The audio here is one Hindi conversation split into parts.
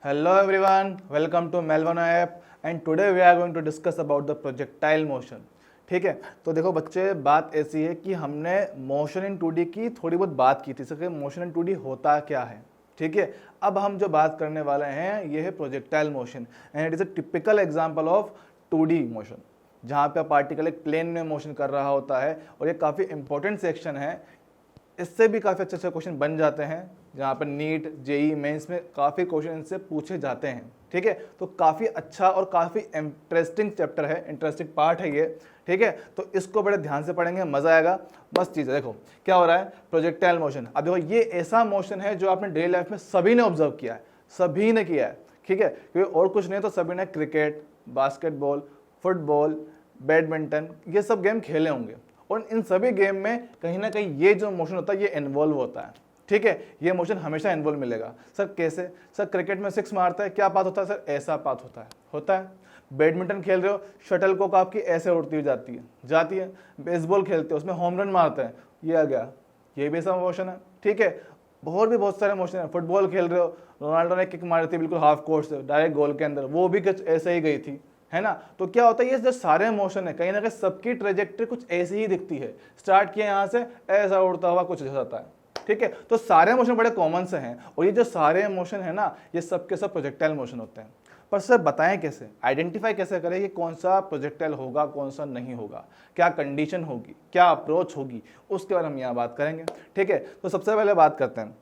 Hello everyone, welcome to Melvano app and today we are going to discuss about the projectile motion. ठीक है, तो देखो बच्चे, बात ऐसी है कि हमने मोशन इन 2D की थोड़ी बहुत बात की थी, सके मोशन इन 2D होता क्या है। ठीक है, अब हम जो बात करने वाले हैं ये है projectile motion and it is a typical example of 2D motion, जहाँ पे पार्टिकल एक प्लेन में मोशन कर रहा होता है और ये काफ़ी इंपॉर्टेंट सेक्शन है। इससे भी काफ़ी अच्छे अच्छे क्वेश्चन बन जाते हैं, जहाँ पर नीट जेई मेंस में काफ़ी क्वेश्चन इनसे पूछे जाते हैं। ठीक है, तो काफ़ी अच्छा और काफ़ी इंटरेस्टिंग चैप्टर है, इंटरेस्टिंग पार्ट है ये। ठीक है, तो इसको बड़े ध्यान से पढ़ेंगे, मज़ा आएगा। बस चीज़ है, देखो क्या हो रहा है, प्रोजेक्टाइल मोशन। अब देखो ये ऐसा मोशन है जो आपने डेली लाइफ में सभी ने ऑब्जर्व किया है, सभी ने किया है। ठीक है, क्योंकि और कुछ नहीं तो सभी ने क्रिकेट, बास्केटबॉल, फुटबॉल, बैडमिंटन ये सब गेम खेले होंगे और इन सभी गेम में कहीं ना कहीं ये जो मोशन होता है ये इन्वॉल्व होता है। ठीक है, ये मोशन हमेशा इन्वॉल्व मिलेगा। सर कैसे? सर क्रिकेट में 6 मारता है, क्या पाथ होता है? सर ऐसा पाथ होता है। बैडमिंटन खेल रहे हो, शटल को आपकी ऐसे उड़ती हुई जाती है। बेसबॉल खेलते हो, उसमें होम रन मारते हैं, ये आ गया, ये भी ऐसा मोशन है। ठीक है, और भी बहुत सारे मोशन है। फुटबॉल खेल रहे हो, रोनाल्डो ने किक मारी थी बिल्कुल हाफ कोर्ट से डायरेक्ट गोल के अंदर, वो भी कुछ ऐसे ही गई थी, है ना। तो क्या होता है, ये जो सारे मोशन है कहीं ना कहीं सबकी ट्रेजेक्टरी कुछ ऐसी ही दिखती है। स्टार्ट किया यहाँ से, ऐसा उड़ता हुआ कुछ हो जाता है। ठीक है, तो सारे मोशन बड़े कॉमन से हैं और ये जो सारे मोशन है ना, ये सब के सब प्रोजेक्टाइल मोशन होते हैं। पर सर बताएं कैसे, आइडेंटिफाई कैसे करें कि कौन सा प्रोजेक्टाइल होगा, कौन सा नहीं होगा, क्या कंडीशन होगी, क्या अप्रोच होगी, उसके बारे में हम यहाँ बात करेंगे। ठीक है, तो सबसे पहले बात करते हैं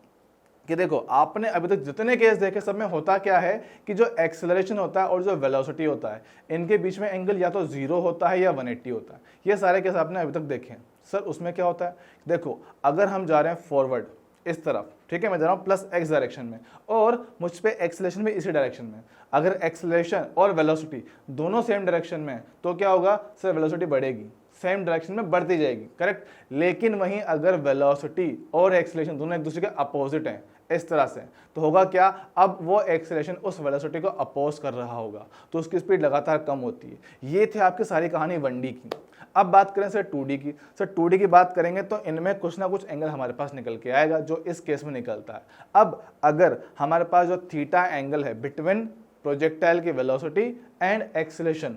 कि देखो आपने अभी तक जितने केस देखे सब में होता क्या है कि जो एक्सेलरेशन होता है और जो वेलोसिटी होता है इनके बीच में एंगल या तो 0 होता है या 180 होता है। ये सारे केस आपने अभी तक देखे हैं। सर उसमें क्या होता है, देखो अगर हम जा रहे हैं फॉरवर्ड इस तरफ, ठीक है, मैं जा रहा हूँ +x डायरेक्शन में और मुझ पे एक्सेलरेशन भी इसी डायरेक्शन में, अगर एक्सेलरेशन और वेलोसिटी दोनों सेम डायरेक्शन में है तो क्या होगा, सर वेलोसिटी बढ़ेगी, सेम डायरेक्शन में बढ़ती जाएगी, करेक्ट। लेकिन वहीं अगर वेलोसिटी और एक्सेलरेशन दोनों एक दूसरे के अपोजिट हैं इस तरह से, तो होगा क्या, अब वो एक्सेलरेशन उस वेलोसिटी को अपोज कर रहा होगा तो उसकी स्पीड लगातार कम होती है। ये थी आपकी सारी कहानी 1D की। अब बात करें सर 2D की। सर 2D की बात करेंगे तो इनमें कुछ ना कुछ एंगल हमारे पास निकल के आएगा जो इस केस में निकलता है। अब अगर हमारे पास जो थीटा एंगल है बिटवीन प्रोजेक्टाइल की वेलोसिटी एंड एक्सेलरेशन,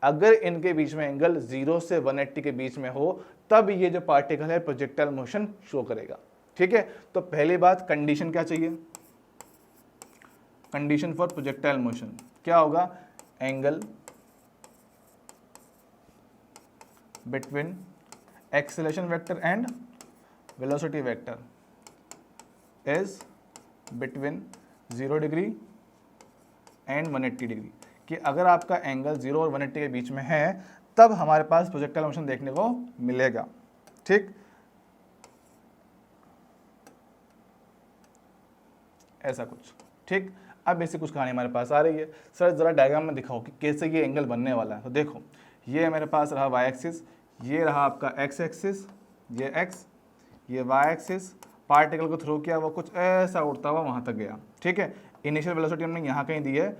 अगर इनके बीच में एंगल 0 से 180 के बीच में हो तब ये जो पार्टिकल है प्रोजेक्टाइल मोशन शो करेगा। ठीक है, तो पहली बात कंडीशन क्या चाहिए, कंडीशन फॉर प्रोजेक्टाइल मोशन क्या होगा, angle between acceleration vector and velocity vector is between 0 degree and 180 degree, कि अगर आपका एंगल 0 और 180 के बीच में है तब हमारे पास प्रोजेक्टाइल मोशन देखने को मिलेगा। ठीक, ऐसा कुछ। ठीक, अब ऐसी कुछ कहानी हमारे पास आ रही है। सर जरा डायग्राम में दिखाओ कि कैसे ये एंगल बनने वाला है। तो देखो ये मेरे पास रहा y एक्सिस, ये रहा आपका x एक्सिस, ये x, ये y एक्सिस, पार्टिकल को थ्रो किया वो कुछ ऐसा उड़ता हुआ वहाँ तक गया। ठीक है, इनिशियल वेलोसिटी हमने यहाँ कहीं दी है,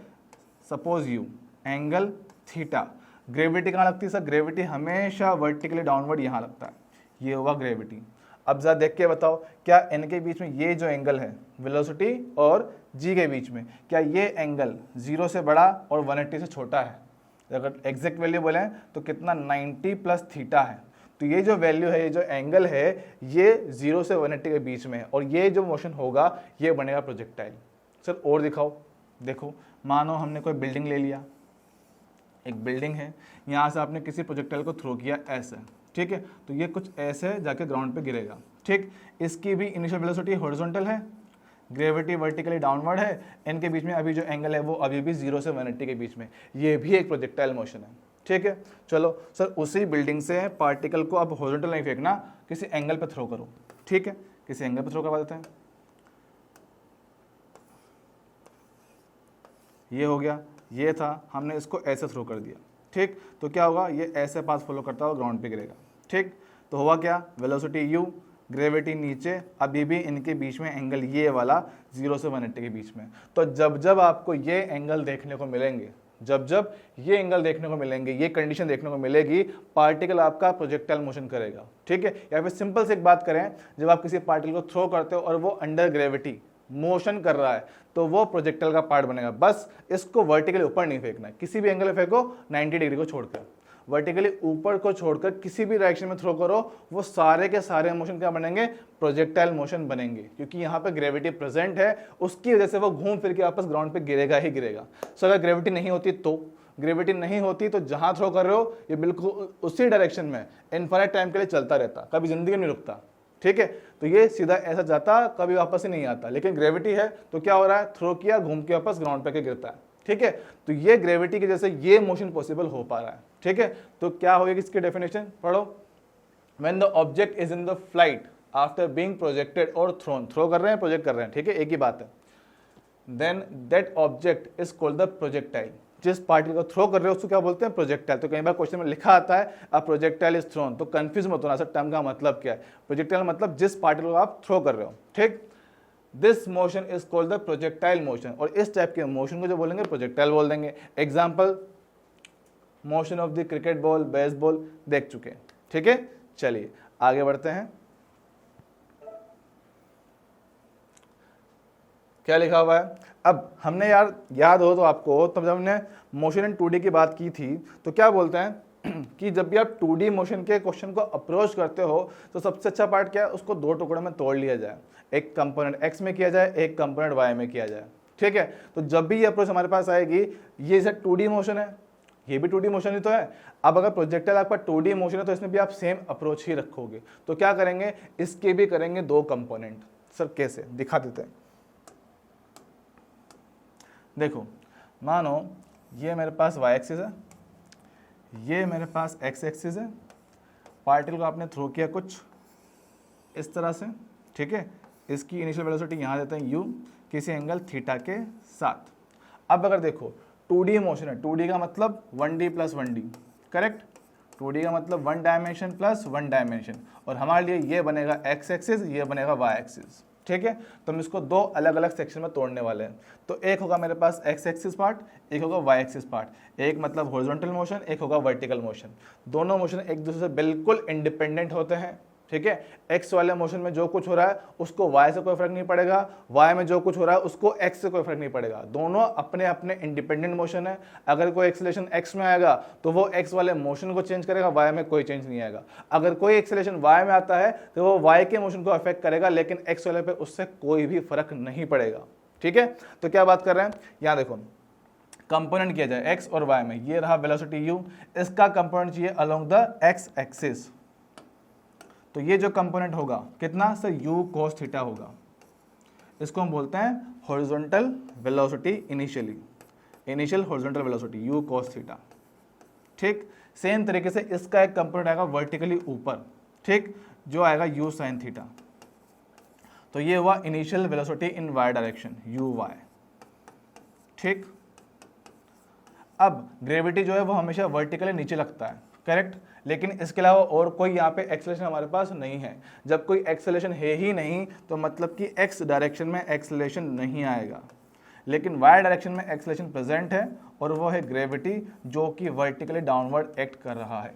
suppose u, angle theta. Gravity कहाँ लगती है सर, ग्रेविटी हमेशा वर्टिकली डाउनवर्ड यहाँ लगता है, ये हुआ ग्रेविटी। अब जरा देख के बताओ क्या इनके बीच में ये जो एंगल है वेलोसिटी और g के बीच में, क्या ये एंगल 0 से बड़ा और 180 से छोटा है? अगर एग्जैक्ट वैल्यू बोले तो कितना, 90 प्लस थीटा है। तो ये जो वैल्यू है, ये जो एंगल है, ये 0 से 180 के बीच में है और ये जो मोशन होगा ये बनेगा प्रोजेक्टाइल। सर और दिखाओ, देखो मानो हमने कोई बिल्डिंग ले लिया, एक बिल्डिंग है, यहाँ से आपने किसी प्रोजेक्टाइल को थ्रो किया ऐसे, ठीक है, तो ये कुछ ऐसे जाके ग्राउंड पे गिरेगा। ठीक, इसकी भी इनिशियल वेलोसिटी हॉरिजॉन्टल है, ग्रेविटी वर्टिकली डाउनवर्ड है, इनके बीच में अभी जो एंगल है वो अभी भी 0 से 180 के बीच में, ये भी एक प्रोजेक्टाइल मोशन है। ठीक है, चलो सर उसी बिल्डिंग से पार्टिकल को अब हॉरिजॉन्टल नहीं फेंकना, किसी एंगल पे थ्रो करो। ठीक है, किसी एंगल पे थ्रो करवा देते हैं, ये हो गया, ये था, हमने इसको ऐसे थ्रो कर दिया। ठीक, तो क्या होगा, ये ऐसे पास फॉलो करता हुआ ग्राउंड पे गिरेगा। ठीक, तो हुआ क्या, वेलोसिटी u, ग्रेविटी नीचे, अभी भी इनके बीच में एंगल ये वाला 0 से 180 के बीच में। तो जब जब आपको ये एंगल देखने को मिलेंगे, जब जब ये एंगल देखने को मिलेंगे, ये कंडीशन देखने को मिलेगी, पार्टिकल आपका प्रोजेक्टाइल मोशन करेगा। ठीक है, या फिर सिंपल से एक बात करें, जब आप किसी पार्टिकल को थ्रो करते हो और वो अंडर ग्रेविटी मोशन कर रहा है, तो वो प्रोजेक्टाइल का पार्ट बनेगा। बस इसको वर्टिकली ऊपर नहीं फेंकना है, किसी भी एंगल में फेंको 90 डिग्री को छोड़कर, वर्टिकली ऊपर को छोड़कर किसी भी डायरेक्शन में थ्रो करो, वो सारे के सारे मोशन क्या बनेंगे, प्रोजेक्टाइल मोशन बनेंगे, क्योंकि यहाँ पे ग्रेविटी प्रेजेंट है, उसकी वजह से वो घूम फिर के वापस ग्राउंड पे गिरेगा ही गिरेगा। सो अगर ग्रेविटी नहीं होती ग्रेविटी नहीं होती तो जहां थ्रो कर रहे हो ये बिल्कुल उसी डायरेक्शन में इनफाइनाइट टाइम के लिए चलता रहता, कभी जिंदगी में नहीं रुकता, ठीक है। तो ये सीधा ऐसा जाता, कभी वापस ही नहीं आता। लेकिन ग्रेविटी है तो क्या हो रहा है, थ्रो किया, घूम के वापस ग्राउंड पे गिरता है, ठीक है। तो ये ग्रेविटी की जैसे ये मोशन पॉसिबल हो पा रहा है, ठीक है। तो क्या होगी इसकी डेफिनेशन पढ़ो, when the object is in the flight after being projected और थ्रोन, थ्रो कर रहे हैं, प्रोजेक्ट कर रहे हैं, ठीक है, एक ही बात है, then that object is called the projectile. जिस पार्टिकल को थ्रो कर रहे हो उसको क्या बोलते हैं, प्रोजेक्टाइल। तो कई बार क्वेश्चन में लिखा आता है अ प्रोजेक्टाइल इज थ्रोन, तो कंफ्यूज मत होना, सर टर्म का मतलब क्या है। प्रोजेक्टाइल मतलब जिस पार्टिकल को आप थ्रो कर रहे हो, ठीक। This motion is called the projectile motion, और इस टाइप के मोशन को जो बोलेंगे प्रोजेक्टाइल बोल देंगे। Example, motion of the cricket ball, baseball देख चुके हैं, ठीक है। चलिए आगे बढ़ते हैं, क्या लिखा हुआ है। अब हमने याद हो तो आपको, तब जब हमने मोशन इन 2D की बात की थी तो क्या बोलते हैं कि जब भी आप 2D मोशन के क्वेश्चन को अप्रोच करते हो तो सबसे अच्छा पार्ट क्या है, उसको दो टुकड़ों में तोड़ लिया जाए, एक कंपोनेंट x में किया जाए, एक कंपोनेंट y में किया जाए, ठीक है। तो जब भी ये अप्रोच हमारे पास आएगी, ये जैसे 2D मोशन है, ये भी 2D मोशन ही तो है। अब अगर प्रोजेक्टाइल आपका 2D मोशन है तो इसमें भी आप सेम अप्रोच ही रखोगे। तो क्या करेंगे, इसके भी करेंगे दो कंपोनेंट। सर कैसे, दिखा देते हैं। देखो, मानो ये मेरे पास y एक्सिस है, ये मेरे पास x एक्सिस है, पार्टिकल को आपने थ्रो किया कुछ इस तरह से, ठीक है। इसकी इनिशियल वेलोसिटी यहाँ देते हैं u, किसी एंगल थीटा के साथ। अब अगर देखो 2D मोशन है, 2D का मतलब 1D plus 1D, correct. 2D का मतलब 1 डायमेंशन प्लस 1 डायमेंशन, और हमारे लिए ये बनेगा x एक्सिस, ये बनेगा y एक्सिस, ठीक है। तो हम इसको दो अलग अलग सेक्शन में तोड़ने वाले हैं। तो एक होगा मेरे पास x एक्सिस पार्ट, एक होगा y एक्सिस पार्ट। एक मतलब हॉरिजॉन्टल मोशन, एक होगा वर्टिकल मोशन। दोनों मोशन एक दूसरे से बिल्कुल इंडिपेंडेंट होते हैं, ठीक है। x वाले मोशन में जो कुछ हो रहा है उसको y से कोई फर्क नहीं पड़ेगा, y में जो कुछ हो रहा है उसको x से कोई फर्क नहीं पड़ेगा। दोनों अपने अपने इंडिपेंडेंट मोशन है। अगर कोई एक्सेलरेशन x में आएगा तो वो x वाले मोशन को चेंज करेगा, y में कोई चेंज नहीं आएगा। अगर कोई एक्सेलरेशन y में आता है तो वो y के मोशन को अफेक्ट करेगा, लेकिन x वाले पे उससे कोई भी फर्क नहीं पड़ेगा, ठीक है। तो क्या बात कर रहे हैं, यहाँ देखो, कंपोनेंट किया जाए x और y में, ये रहा वेलोसिटी u, इसका कंपोनेंट चाहिए अलोंग द x एक्सिस। तो ये जो कंपोनेंट होगा कितना, सर u cos थीटा होगा। इसको हम बोलते हैं horizontal velocity, initial horizontal velocity u cos theta, ठीक। सेम तरीके से इसका एक कंपोनेंट आएगा वर्टिकली ऊपर, ठीक, जो आएगा u sin थीटा। तो ये हुआ initial velocity in y direction uy, ठीक। अब ग्रेविटी जो है वो हमेशा वर्टिकली नीचे लगता है, करेक्ट। लेकिन इसके अलावा और कोई यहाँ पे एक्सेलरेशन हमारे पास नहीं है। जब कोई एक्सेलरेशन है ही नहीं तो मतलब कि x डायरेक्शन में एक्सेलरेशन नहीं आएगा, लेकिन y डायरेक्शन में एक्सेलरेशन प्रेजेंट है, और वो है ग्रेविटी जो कि वर्टिकली डाउनवर्ड एक्ट कर रहा है,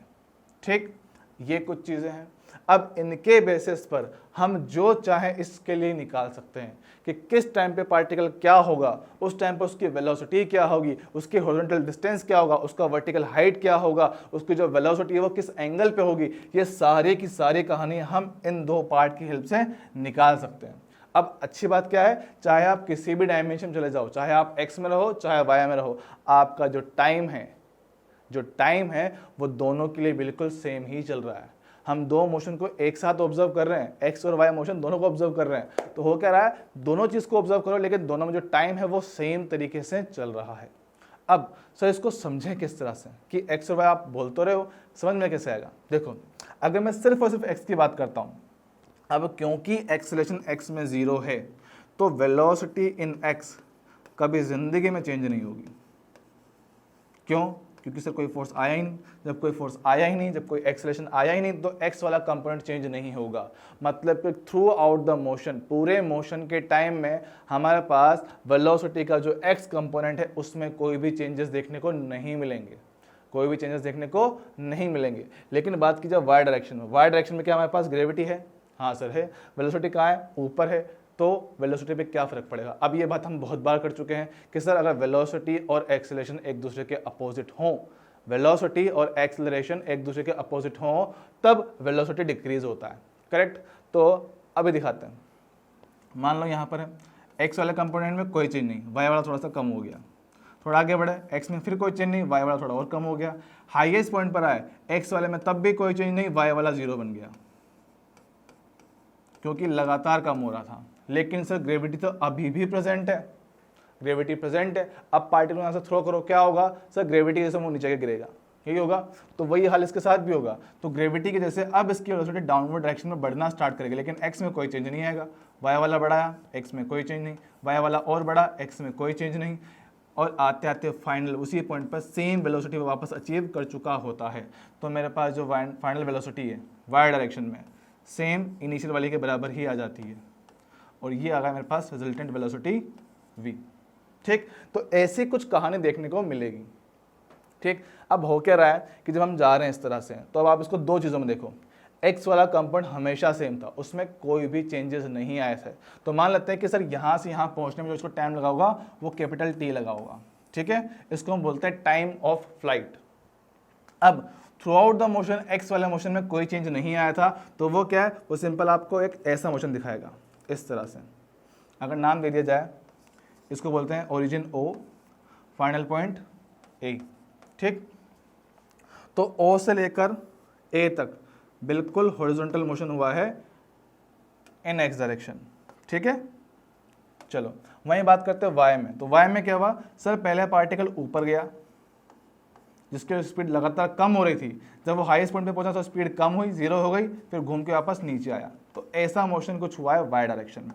ठीक। ये कुछ चीज़ें हैं। अब इनके बेसिस पर हम जो चाहें इसके लिए निकाल सकते हैं कि किस टाइम पे पार्टिकल क्या होगा, उस टाइम पे उसकी वेलोसिटी क्या होगी, उसकी हॉरिजॉन्टल डिस्टेंस क्या होगा, उसका वर्टिकल हाइट क्या होगा, उसकी जो वेलोसिटी है वो किस एंगल पे होगी। ये सारी की सारी कहानी हम इन दो पार्ट की हेल्प से निकाल सकते हैं। अब अच्छी बात क्या है, चाहे आप किसी भी डायमेंशन में चले जाओ, चाहे आप x में रहो चाहे y में रहो, आपका जो टाइम है वो दोनों के लिए बिल्कुल सेम ही चल रहा है। हम दो मोशन को एक साथ ऑब्जर्व कर रहे हैं, x और y मोशन दोनों को ऑब्जर्व कर रहे हैं। तो हो क्या रहा है, दोनों चीज को ऑब्जर्व करो, लेकिन दोनों में जो टाइम है वो सेम तरीके से चल रहा है। अब सर इसको समझें किस तरह से कि x और y आप बोल तो रहे हो, समझ में कैसे आएगा। देखो, अगर मैं सिर्फ और सिर्फ x की बात करता हूं, अब क्योंकि एक्सेलरेशन x में 0 है तो वेलोसिटी इन x कभी जिंदगी में चेंज नहीं होगी। क्यों, क्योंकि सर कोई फोर्स आया ही नहीं। जब कोई फोर्स आया ही नहीं, जब कोई एक्सेलरेशन आया ही नहीं, तो x वाला कंपोनेंट चेंज नहीं होगा। मतलब कि थ्रू आउट द मोशन, पूरे मोशन के टाइम में हमारे पास वेलोसिटी का जो x कंपोनेंट है उसमें कोई भी चेंजेस देखने को नहीं मिलेंगे, लेकिन बात की जाए y डायरेक्शन में, y डायरेक्शन में क्या हमारे पास ग्रेविटी है, हाँ सर है। वेलोसिटी कहाँ है, ऊपर है, तो वेलोसिटी पे क्या फ़र्क पड़ेगा। अब ये बात हम बहुत बार कर चुके हैं कि सर अगर वेलोसिटी और एक्सेलरेशन एक दूसरे के अपोजिट हों, वेलोसिटी और एक्सेलरेशन एक दूसरे के अपोजिट हों, तब वेलोसिटी डिक्रीज होता है, करेक्ट। तो अभी दिखाते हैं। मान लो यहाँ पर है एक्स वाले कंपोनेंट में कोई चेंज नहीं, वाई वाला थोड़ा सा कम हो गया, थोड़ा आगे बढ़े एक्स में फिर कोई चेंज नहीं, वाई वाला थोड़ा और कम हो गया, हाईएस्ट पॉइंट पर आए एक्स वाले में तब भी कोई चेंज नहीं, वाई वाला 0 बन गया, क्योंकि लगातार कम हो रहा था। लेकिन सर ग्रेविटी तो अभी भी प्रेजेंट है, ग्रेविटी प्रेजेंट है। अब पार्टिकल यहाँ से थ्रो करो, क्या होगा सर, ग्रेविटी जैसे वो नीचे गिरेगा, यही होगा। तो वही हाल इसके साथ भी होगा। तो ग्रेविटी की जैसे अब इसकी वेलोसिटी डाउनवर्ड डायरेक्शन में बढ़ना स्टार्ट करेगी, लेकिन एक्स में कोई चेंज नहीं आएगा। वाई वाला बढ़ाया, एक्स में कोई चेंज नहीं, वाई वाला और बढ़ा, एक्स में कोई चेंज नहीं, और आते आते फाइनल उसी पॉइंट पर सेम वेलोसिटी वापस अचीव कर चुका होता है। तो मेरे पास जो फाइनल वेलोसिटी है वाई डायरेक्शन में सेम इनिशियल वाली के बराबर ही आ जाती है, और ये आ गया मेरे पास रिजल्टेंट वेलोसिटी v। ठीक, तो ऐसी कुछ कहानी देखने को मिलेगी। ठीक, अब हो क्या रहा है कि जब हम जा रहे हैं इस तरह से, तो अब आप इसको दो चीज़ों में देखो। एक्स वाला कंपोनेंट हमेशा सेम था, उसमें कोई भी चेंजेस नहीं आए थे। तो मान लेते हैं कि सर यहाँ से यहाँ पहुँचने में जो इसको टाइम लगा होगा वो कैपिटल T लगा होगा। ठीक है, इसको हम बोलते हैं टाइम ऑफ फ्लाइट। अब through out the motion x वाले मोशन में कोई चेंज नहीं आया था, तो वो क्या है, वो सिंपल आपको एक ऐसा मोशन दिखाएगा इस तरह से। अगर नाम दे दिया जाए, इसको बोलते हैं origin O, final point A। ठीक, तो O से लेकर A तक बिल्कुल हॉरिजॉन्टल मोशन हुआ है इन एक्स डायरेक्शन। ठीक है, चलो वहीं बात करते हैं वाई में। तो वाई में क्या हुआ सर, पहले पार्टिकल ऊपर गया जिसकी स्पीड लगातार कम हो रही थी, जब वो हाईएस्ट पॉइंट पे पहुंचा तो स्पीड कम हुई, 0 हो गई, फिर घूम के वापस नीचे आया। तो ऐसा मोशन कुछ हुआ है वाई डायरेक्शन में।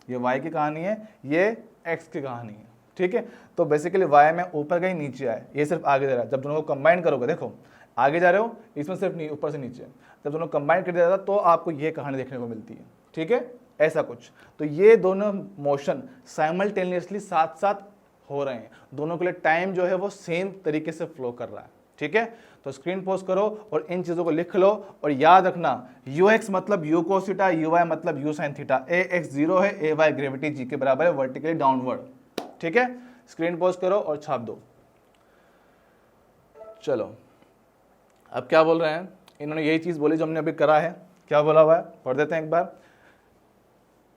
ये वाई की कहानी है, ये एक्स की कहानी है। ठीक है, तो बेसिकली वाई में ऊपर गई नीचे आए, ये सिर्फ आगे जा रहा है। जब दोनों को कंबाइन करोगे, देखो आगे जा रहे हो, इसमें सिर्फ ऊपर से नीचे, जब दोनों कंबाइन कर दिया जाता तो आपको ये कहानी देखने को मिलती है। ठीक है, ऐसा कुछ। तो ये दोनों मोशन साइमल्टेनियसली साथ साथ हो रहे हैं, दोनों के लिए टाइम जो है वो सेम तरीके से फ्लो कर रहा है। ठीक है, तो स्क्रीन पॉज करो और इन चीज़ों को लिख लो, और याद रखना ux मतलब u cos थीटा, uy मतलब u sin थीटा, ax 0 है, ay ग्रेविटी g के बराबर है वर्टिकली डाउनवर्ड। ठीक है, स्क्रीन पॉज करो और छाप दो। चलो अब क्या बोल रहे हैं, इन्होंने यही चीज़ बोली जो हमने अभी करा है। क्या बोला हुआ है, पढ़ देते हैं एक बार।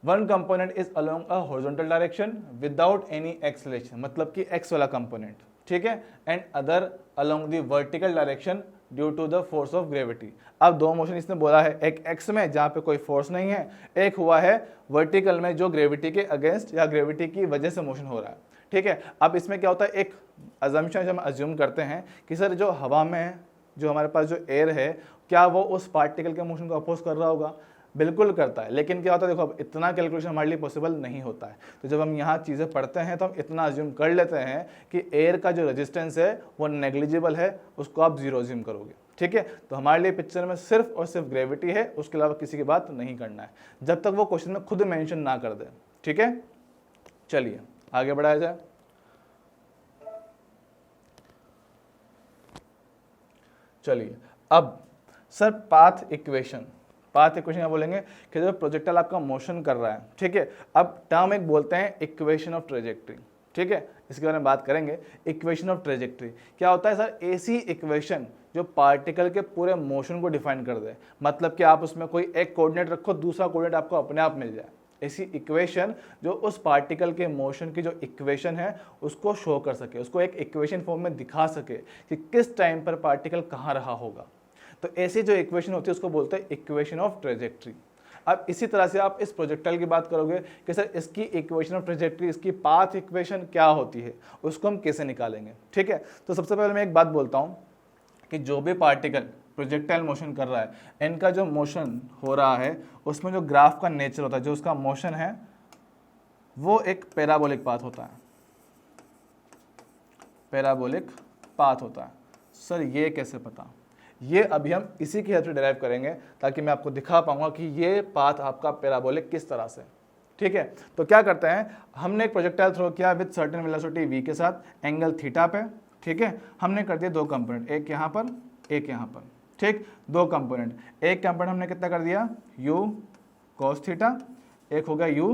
One component is along a horizontal direction without any acceleration, मतलब कि एक्स वाला कंपोनेंट, ठीक है, and other along the vertical direction due to the force of gravity. अब दो मोशन इसने बोला है, एक एक्स में जहाँ पे कोई फोर्स नहीं है, एक हुआ है वर्टिकल में जो ग्रेविटी के अगेंस्ट या ग्रेविटी की वजह से मोशन हो रहा है। ठीक है, अब इसमें क्या होता है, एक अजम्पशन हम अज्यूम करते हैं कि सर जो हवा में है, जो हमारे पास जो एयर है, क्या वो उस पार्टिकल के मोशन को अपोज कर रहा होगा? बिल्कुल करता है। लेकिन क्या होता है, देखो अब इतना कैलकुलेशन हमारे लिए पॉसिबल नहीं होता है। तो जब हम यहाँ चीज़ें पढ़ते हैं तो हम इतना अज्यूम कर लेते हैं कि एयर का जो रेजिस्टेंस है वो नेग्लिजिबल है, उसको आप 0 अज्यूम करोगे। ठीक है, तो हमारे लिए पिक्चर में सिर्फ और सिर्फ ग्रेविटी है, उसके अलावा किसी की बात नहीं करना है, जब तक वो क्वेश्चन में खुद मेंशन ना कर दे। ठीक है, चलिए आगे बढ़ाया जाए। चलिए अब सर पाथ इक्वेशन क्या बोलेंगे कि जब प्रोजेक्टाइल आपका मोशन कर रहा है, ठीक है, अब टर्म एक बोलते हैं इक्वेशन ऑफ ट्रेजेक्ट्री। ठीक है, इसके बारे में बात करेंगे। इक्वेशन ऑफ ट्रेजेक्ट्री क्या होता है सर? ऐसी इक्वेशन जो पार्टिकल के पूरे मोशन को डिफाइन कर दे, मतलब कि आप उसमें कोई एक कोऑर्डिनेट रखो, दूसरा कोऑर्डिनेट आपको अपने आप मिल जाए। ऐसी इक्वेशन जो उस पार्टिकल के मोशन की जो इक्वेशन है उसको शो कर सके, उसको एक इक्वेशन फॉर्म में दिखा सके कि किस टाइम पर पार्टिकल कहाँ रहा होगा। तो ऐसी जो इक्वेशन होती है उसको बोलते हैं इक्वेशन ऑफ ट्रेजेक्ट्री। अब इसी तरह से आप इस प्रोजेक्टाइल की बात करोगे कि सर इसकी इक्वेशन ऑफ ट्रेजेक्ट्री, इसकी पाथ इक्वेशन क्या होती है, उसको हम कैसे निकालेंगे। ठीक है, तो सबसे पहले मैं एक बात बोलता हूँ कि जो भी पार्टिकल प्रोजेक्टाइल मोशन कर रहा है, इनका जो मोशन हो रहा है उसमें जो ग्राफ का नेचर होता है, जो उसका मोशन है वो एक पैराबोलिक पाथ होता है। पैराबोलिक पाथ होता है। सर ये कैसे पता? ये अभी हम इसी की हेल्प से डिराइव करेंगे ताकि मैं आपको दिखा पाऊंगा कि ये पाथ आपका पैराबोलिक किस तरह से। ठीक है, तो क्या करते हैं, हमने एक प्रोजेक्टाइल थ्रो किया विद सर्टेन वेलोसिटी v के साथ एंगल थीटा पे। ठीक है, हमने कर दिया दो कंपोनेंट, एक यहाँ पर एक यहाँ पर। ठीक, दो कंपोनेंट, एक कंपोनेंट हमने कितना कर दिया u cos थीटा, एक हो गया u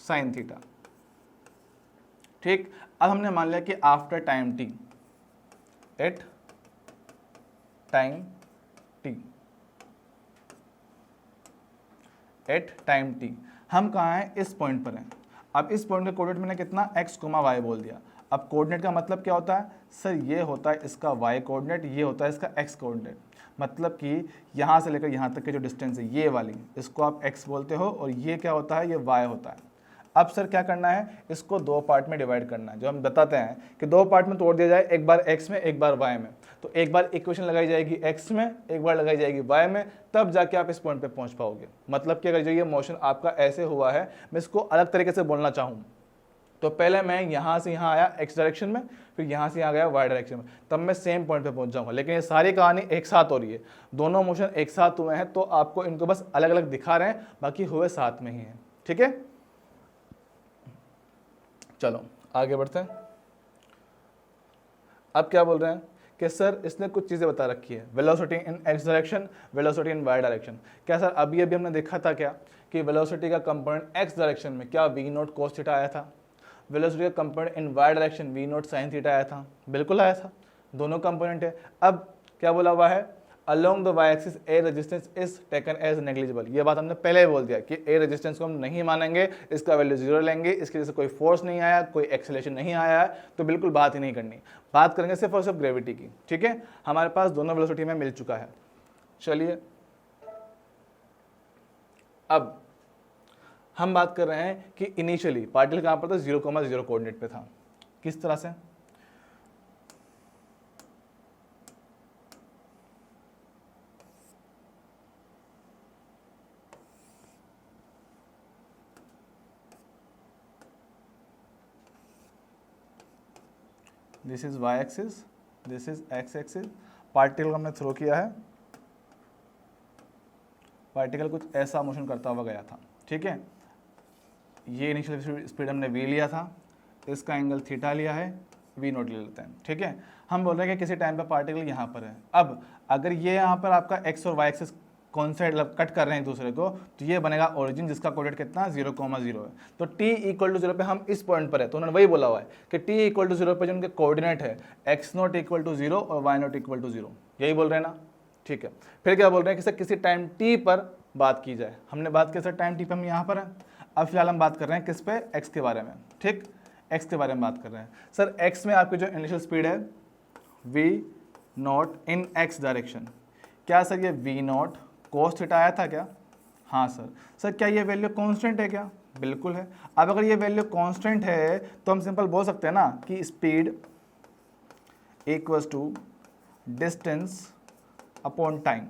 साइन थीटा। ठीक, अब हमने मान लिया कि after time t, at time t, at time t हम कहाँ हैं, इस पॉइंट पर हैं। अब इस पॉइंट का कोऑर्डिनेट मैंने कितना x, y बोल दिया। अब कोऑर्डिनेट का मतलब क्या होता है सर, ये होता है इसका y कोऑर्डिनेट, ये होता है इसका x कोऑर्डिनेट। मतलब कि यहाँ से लेकर यहाँ तक की जो डिस्टेंस है ये वाली, इसको आप x बोलते हो, और ये क्या होता है, ये y होता है। अब सर क्या करना है, इसको दो पार्ट में डिवाइड करना है। जो हम बताते हैं कि दो पार्ट में तोड़ दिया जाए, एक बार x में एक बार y में। तो एक बार इक्वेशन लगाई जाएगी x में, एक बार लगाई जाएगी y में, तब जाके आप इस पॉइंट पे पहुंच पाओगे। मतलब कि अगर जो ये मोशन आपका ऐसे हुआ है, मैं इसको अलग तरीके से बोलना चाहूँ तो पहले मैं यहाँ से यहाँ आया x डायरेक्शन में, फिर यहाँ से यहाँ गया y डायरेक्शन में, तब मैं सेम पॉइंट पे पहुंच जाऊंगा। लेकिन ये सारी कहानी एक साथ हो रही है, दोनों मोशन एक साथ हुए हैं, तो आपको इनको बस अलग अलग दिखा रहे हैं, बाकी हुए साथ में ही हैं। ठीक है, चलो आगे बढ़ते हैं। अब क्या बोल रहे हैं कि सर इसने कुछ चीज़ें बता रखी है, velocity in x direction, velocity in y direction. क्या सर अभी हमने देखा था क्या कि वेलोसिटी का कंपोनेंट x डायरेक्शन में क्या v नॉट cos थीटा आया था, वेलोसिटी का component in y direction v not sin theta आया था, बिल्कुल आया था, दोनों कंपोनेंट है। अब क्या बोला हुआ है, along the y axis a resistance is taken as negligible. ये बात हमने पहले ही बोल दिया कि ए रेजिस्टेंस को हम नहीं मानेंगे, इसका वैल्यू 0 लेंगे, इसकी वजह से कोई फोर्स नहीं आया, कोई एक्सेलरेशन नहीं आया है, तो बिल्कुल बात ही नहीं करनी, बात करेंगे सिर्फ और सिर्फ ग्रेविटी की। ठीक है, हमारे पास दोनों वेलोसिटी में मिल चुका है। चलिए अब हम बात कर रहे हैं कि इनिशियली पार्टिकल कहाँ पर था, 0,0 कोऑर्डिनेट पे था। किस तरह से, this is y axis, this is x axis, particle को हमने थ्रो किया है, पार्टिकल कुछ ऐसा मोशन करता हुआ गया था। ठीक है, ये इनिशियल स्पीड हमने v लिया था, इसका एंगल थीटा लिया है, v नोट ले लेते हैं। ठीक है, हम बोल रहे हैं कि किसी टाइम पर पार्टिकल यहाँ पर है। अब अगर ये यहाँ पर आपका x और y एक्सिस कौन सा कट कर रहे हैं दूसरे को, तो ये बनेगा ओरिजिन जिसका कोऑर्डिनेट कितना 0,0 है। तो t इक्वल टू 0 पे हम इस पॉइंट पर है, तो उन्होंने वही बोला हुआ है कि t इक्वल टू 0 पे जो उनके कोऑर्डिनेट है x नॉट इक्वल टू 0 और y नॉट इक्वल टू 0, यही बोल रहे हैं ना। ठीक है, फिर क्या बोल रहे हैं कि सर किसी टाइम t पर बात की जाए, हमने बात की सर टाइम t पे हम यहाँ पर हैं। अब फिलहाल हम बात कर रहे हैं किस पे, x के बारे में। ठीक, x के बारे में बात कर रहे हैं। सर x में आपकी जो इनिशियल स्पीड है v नॉट इन x डायरेक्शन, क्या सर ये v नॉट cos थीटा आया था क्या, हाँ सर। सर क्या ये वैल्यू कांस्टेंट है क्या, बिल्कुल है। अब अगर ये वैल्यू कांस्टेंट है तो हम सिंपल बोल सकते हैं ना कि speed equals to distance upon time,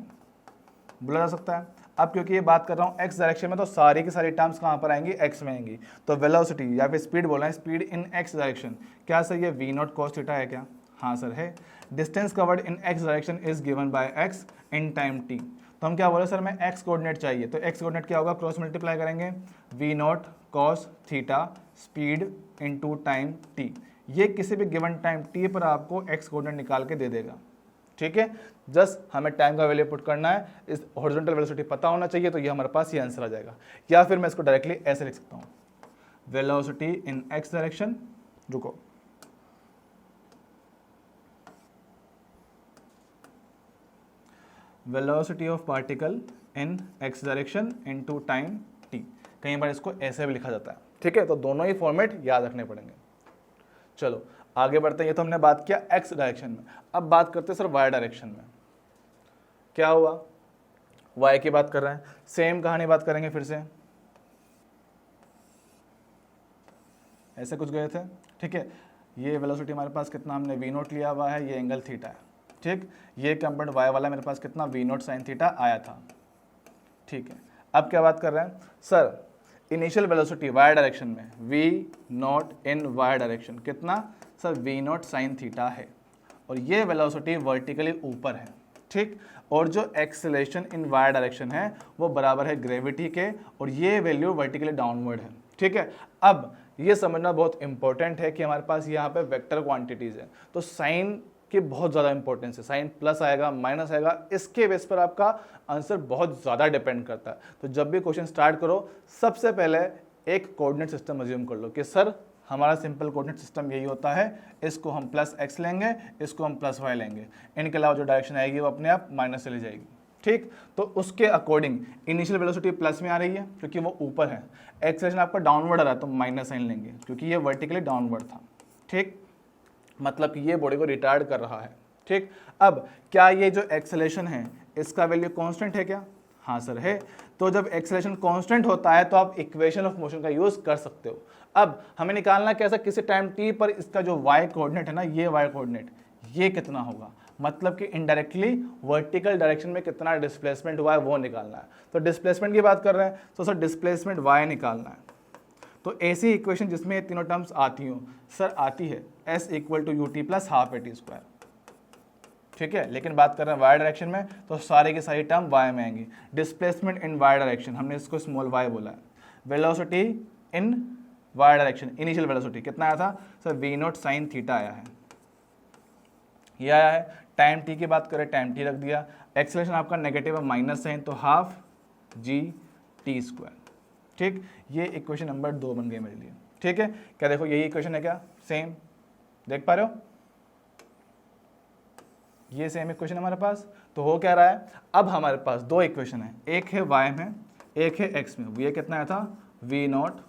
बोला जा सकता है। अब क्योंकि ये बात कर रहा हूँ x डायरेक्शन में, तो सारी की सारी टर्म्स कहाँ पर आएंगी, x में आएंगी। तो वेलोसिटी या फिर स्पीड बोल रहे हैं, स्पीड इन x डायरेक्शन, क्या सर ये v नॉट cos थीटा है क्या, हाँ सर है। Distance covered in x direction is given bye x in time t। तो हम क्या बोले सर, मैं x कोऑर्डिनेट चाहिए, तो x कोऑर्डिनेट क्या होगा, क्रॉस मल्टीप्लाई करेंगे, v naught cos theta speed into time t। ये किसी भी गिवन टाइम t पर आपको x कोऑर्डिनेट निकाल के दे देगा। ठीक है, जस्ट हमें टाइम का वैल्यू पुट करना है, इस हॉरिजॉन्टल वेलोसिटी पता होना चाहिए, तो ये हमारे पास ये आंसर आ जाएगा। या फिर मैं इसको डायरेक्टली ऐसे लिख सकता हूँ, वेलोसिटी इन x डायरेक्शन, रुको, velocity of particle in x direction into time t। कई बार इसको ऐसे भी लिखा जाता है। ठीक है, तो दोनों ही फॉर्मेट याद रखने पड़ेंगे। चलो आगे बढ़ते हैं। ये तो हमने बात किया x डायरेक्शन में, अब बात करते हैं सर y डायरेक्शन में। क्या हुआ, y की बात कर रहे हैं, सेम कहानी बात करेंगे फिर से, ऐसे कुछ गए थे। ठीक है, ये वेलोसिटी हमारे पास कितना हमने v नोट लिया हुआ है, ये एंगल थीटा है। ठीक, ये कंपोनेंट y वाला मेरे पास कितना v नोट साइन थीटा आया था। ठीक है, अब क्या बात कर रहे हैं sir, initial velocity y direction में v naught in y direction कितना sir, v naught sine theta है, और ये वेलोसिटी वर्टिकली ऊपर है। ठीक, और जो एक्सेलरेशन इन y डायरेक्शन है वो बराबर है ग्रेविटी के, और ये वैल्यू वर्टिकली डाउनवर्ड है। ठीक है, अब ये समझना बहुत इंपॉर्टेंट है कि हमारे पास यहाँ पे वेक्टर क्वांटिटीज़ है, तो साइन कि बहुत ज़्यादा इंपॉर्टेंस है, साइन प्लस आएगा माइनस आएगा, इसके बेस पर आपका आंसर बहुत ज़्यादा डिपेंड करता है। तो जब भी क्वेश्चन स्टार्ट करो सबसे पहले एक कोऑर्डिनेट सिस्टम अज्यूम कर लो कि सर हमारा सिंपल कोऑर्डिनेट सिस्टम यही होता है, इसको हम प्लस एक्स लेंगे, इसको हम प्लस वाई लेंगे, इनके अलावा जो डायरेक्शन आएगी वो अपने आप माइनस चली जाएगी। ठीक, तो उसके अकॉर्डिंग इनिशियल वेलोसिटी प्लस में आ रही है क्योंकि वो ऊपर है, एक्सेलरेशन आपका डाउनवर्ड आ रहा है तो माइनस साइन लेंगे क्योंकि ये वर्टिकली डाउनवर्ड था। ठीक, मतलब कि ये बॉडी को रिटार्ड कर रहा है। ठीक, अब क्या ये जो एक्सेलरेशन है इसका वैल्यू कांस्टेंट है क्या? हाँ सर है। तो जब एक्सेलरेशन कांस्टेंट होता है तो आप इक्वेशन ऑफ मोशन का यूज कर सकते हो। अब हमें निकालना कैसा, किसी टाइम टी पर इसका जो वाई कोऑर्डिनेट है ना, ये वाई कोऑर्डिनेट ये कितना होगा, मतलब कि इनडायरेक्टली वर्टिकल डायरेक्शन में कितना डिस्प्लेसमेंट हुआ है वो निकालना है। तो डिस्प्लेसमेंट की बात कर रहे हैं तो सर डिस्प्लेसमेंट वाई निकालना है। तो ऐसी इक्वेशन जिसमें ये तीनों टर्म्स आती हो सर, आती है s equal to U T plus half A T square. ठीक है, लेकिन बात कर रहे हैं वाई डायरेक्शन में तो सारे की सारी टर्म वाई में आएंगी। डिस्प्लेसमेंट इन वाई डायरेक्शन, हमने इसको स्मॉल वाई बोला है। Velocity in Y direction, initial velocity कितना आया था sir, V naught sine theta आया है, ये आया है। टाइम टी की बात करें, टाइम टी रख दिया। एक्सेलरेशन आपका नेगेटिव है माइनस साइन, तो हाफ जी टी स्क्वायर। ठीक, ये इक्वेशन नंबर 2 बन गई मेरे लिए। ठीक है, क्या देखो यही इक्वेशन है क्या, सेम देख पा रहे हो, ये सेम इक्वेशन हमारे पास। तो हो क्या रहा है, अब हमारे पास दो इक्वेशन है, एक है y में एक है x में। ये कितना आया था, v naught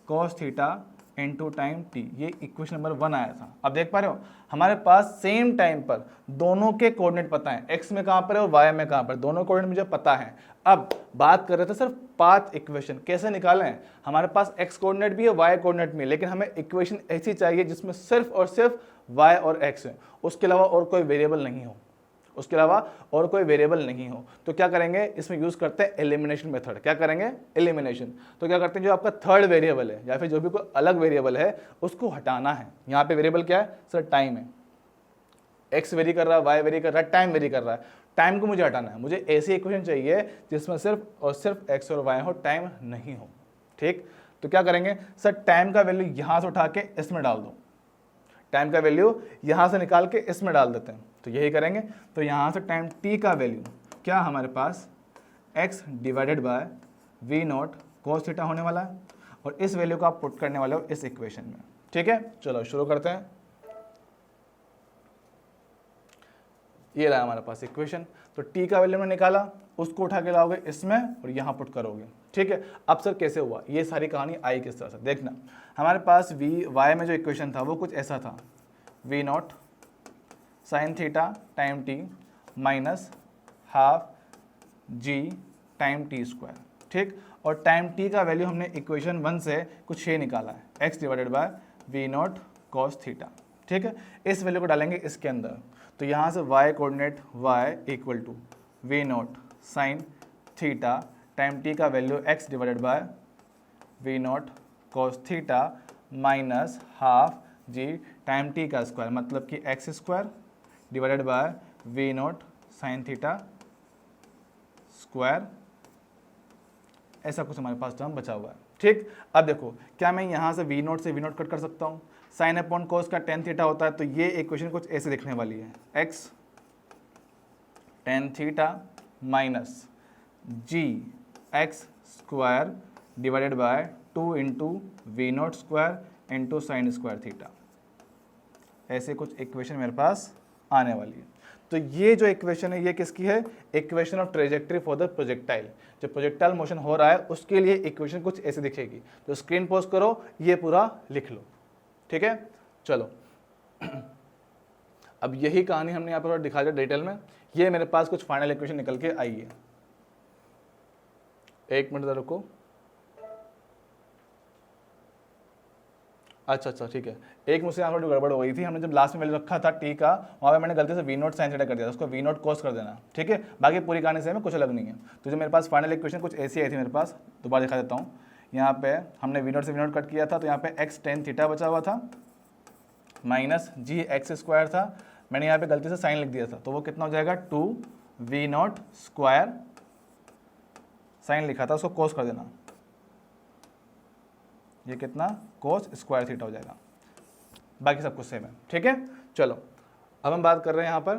cos theta into time t, ये इक्वेशन नंबर 1 आया था। अब देख पा रहे हो हमारे पास सेम टाइम पर दोनों के कोऑर्डिनेट पता है, x में कहाँ पर है और y में कहाँ पर, दोनों कोऑर्डिनेट मुझे पता है। अब बात कर रहे थे सिर्फ पाथ इक्वेशन कैसे निकालें हैं, हमारे पास x कोऑर्डिनेट भी है y कोऑर्डिनेट भी है, लेकिन हमें इक्वेशन ऐसी चाहिए जिसमें सिर्फ और सिर्फ y और x है, उसके अलावा और कोई वेरिएबल नहीं हो, उसके अलावा और कोई वेरिएबल नहीं हो। तो क्या करेंगे, इसमें यूज करते हैं एलिमिनेशन मेथड। क्या करेंगे, एलिमिनेशन। तो क्या करते हैं, जो आपका थर्ड वेरिएबल है या फिर जो भी कोई अलग वेरिएबल है उसको हटाना है। यहाँ पे वेरिएबल क्या है सर, टाइम है, एक्स वेरी कर रहा है, वाई वेरी कर रहा है, टाइम वेरी कर रहा है, टाइम को मुझे हटाना है। मुझे ऐसी इक्वेशन चाहिए जिसमें सिर्फ और सिर्फ एक्स और वाई हो, टाइम नहीं हो। ठीक, तो क्या करेंगे सर, टाइम का वैल्यू यहां से उठा के इसमें डाल दो, टाइम का वैल्यू यहां से निकाल के इसमें डाल देते हैं, तो यही करेंगे। तो यहां से टाइम t का वैल्यू क्या हमारे पास x divided bye v naught cos theta होने वाला है, और इस वैल्यू को आप पुट करने वाले हो इस इक्वेशन में। ठीक है, चलो शुरू करते हैं। ये रहा हमारे पास इक्वेशन। तो t का वैल्यू हमने निकाला, उसको उठा के लाओगे इसमें और यहाँ पुट करोगे। ठीक है, अब सर कैसे हुआ, ये सारी कहानी आई किस तरह से, देखना। हमारे पास y में जो इक्वेशन था वो कुछ ऐसा था, v naught sine theta time T minus half G time T square. ठीक, और टाइम t का वैल्यू हमने इक्वेशन 1 से कुछ ये निकाला है, x divided by V naught cos theta. ठीक है, इस वैल्यू को डालेंगे इसके अंदर, तो यहाँ से y coordinate y equal to V naught sine theta time t का value x divided by V naught cos theta minus half G time t का स्क्वायर, मतलब कि X square divided by V naught sine theta square. ऐसा कुछ हमारे पास टर्म बचा हुआ है। ठीक, अब देखो क्या मैं यहाँ से वी नॉट से वी नॉट कट कर सकता हूँ, साइन अपॉन कोस का टेन थीटा होता है, तो ये इक्वेशन कुछ ऐसे दिखने वाली है, X tan theta minus G X square divided by 2 into V naught square into sine square theta. ऐसे कुछ इक्वेशन मेरे पास आने वाली है। तो ये जो इक्वेशन है ये किसकी है, equation of trajectory for the projectile. जो प्रोजेक्टाइल मोशन हो रहा है उसके लिए इक्वेशन कुछ ऐसे दिखेगी। तो स्क्रीन पॉज करो, ये पूरा लिख लो। ठीक है, चलो अब यही कहानी हमने यहाँ पर दिखा दिया डिटेल में। ये मेरे पास कुछ फाइनल इक्वेशन निकल के आई है, एक मिनट रुको। अच्छा ठीक है, एक मुझसे यहाँ पर गड़बड़ हो गई थी, हमने जब लास्ट में वैल्यू रखा था टी का, वहाँ पे मैंने गलती से वी नॉट साइन थीटा कर दिया था, उसको वी नॉट कॉस कर देना। ठीक है, बाकी पूरी कहानी से में कुछ अलग नहीं है। तो जो मेरे पास फाइनल इक्वेशन कुछ ऐसी आई थी मेरे पास, दोबारा दिखा देता हूँ। यहाँ पे हमने वी नॉट से वी नॉट कट किया था, तो यहाँ पे एक्स टेन थीटा बचा हुआ था माइनस जी एक्स स्क्वायर था, मैंने यहाँ पे गलती से साइन लिख दिया था, तो वो कितना हो जाएगा 2 वी नॉट स्क्वायर, साइन लिखा था उसको कोस कर देना, ये कितना कोस स्क्वायर थीटा हो जाएगा। बाकी सब कुछ सेम है। ठीक है, चलो अब हम बात कर रहे हैं यहाँ पर,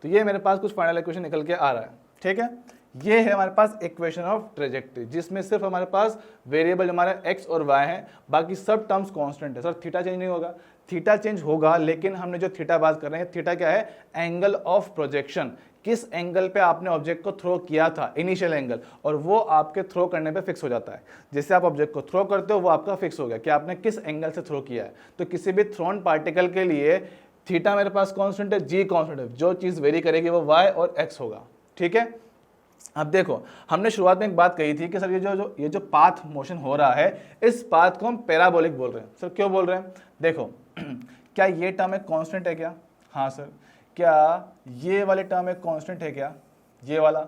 तो ये मेरे पास कुछ फाइनल इक्वेशन निकल के आ रहा है, ठीक है। ये है हमारे पास इक्वेशन ऑफ ट्रेजेक्ट्री, जिसमें सिर्फ हमारे पास वेरिएबल हमारा x और y है, बाकी सब टर्म्स कांस्टेंट है। सर थीटा चेंज नहीं होगा, थीटा चेंज होगा, लेकिन हमने जो थीटा बात कर रहे हैं, थीटा क्या है, एंगल ऑफ प्रोजेक्शन, किस एंगल पे आपने ऑब्जेक्ट को थ्रो किया था, इनिशियल एंगल, और वो आपके थ्रो करने पे फिक्स हो जाता है। जैसे आप ऑब्जेक्ट को थ्रो करते हो वो आपका फिक्स हो गया कि आपने किस एंगल से थ्रो किया है। तो किसी भी थ्रोन पार्टिकल के लिए थीटा मेरे पास कांस्टेंट है, जी कांस्टेंट है, जो चीज वेरी करेगी वो y और x होगा, ठीक है। अब देखो, हमने शुरुआत में एक बात कही थी कि सर ये जो पाथ मोशन हो रहा है, इस पाथ को हम पैराबोलिक बोल रहे हैं। सर क्यों बोल रहे हैं, देखो क्या ये टर्म एक कांस्टेंट है क्या, हाँ सर। क्या ये वाले टर्म एक कांस्टेंट है क्या, ये वाला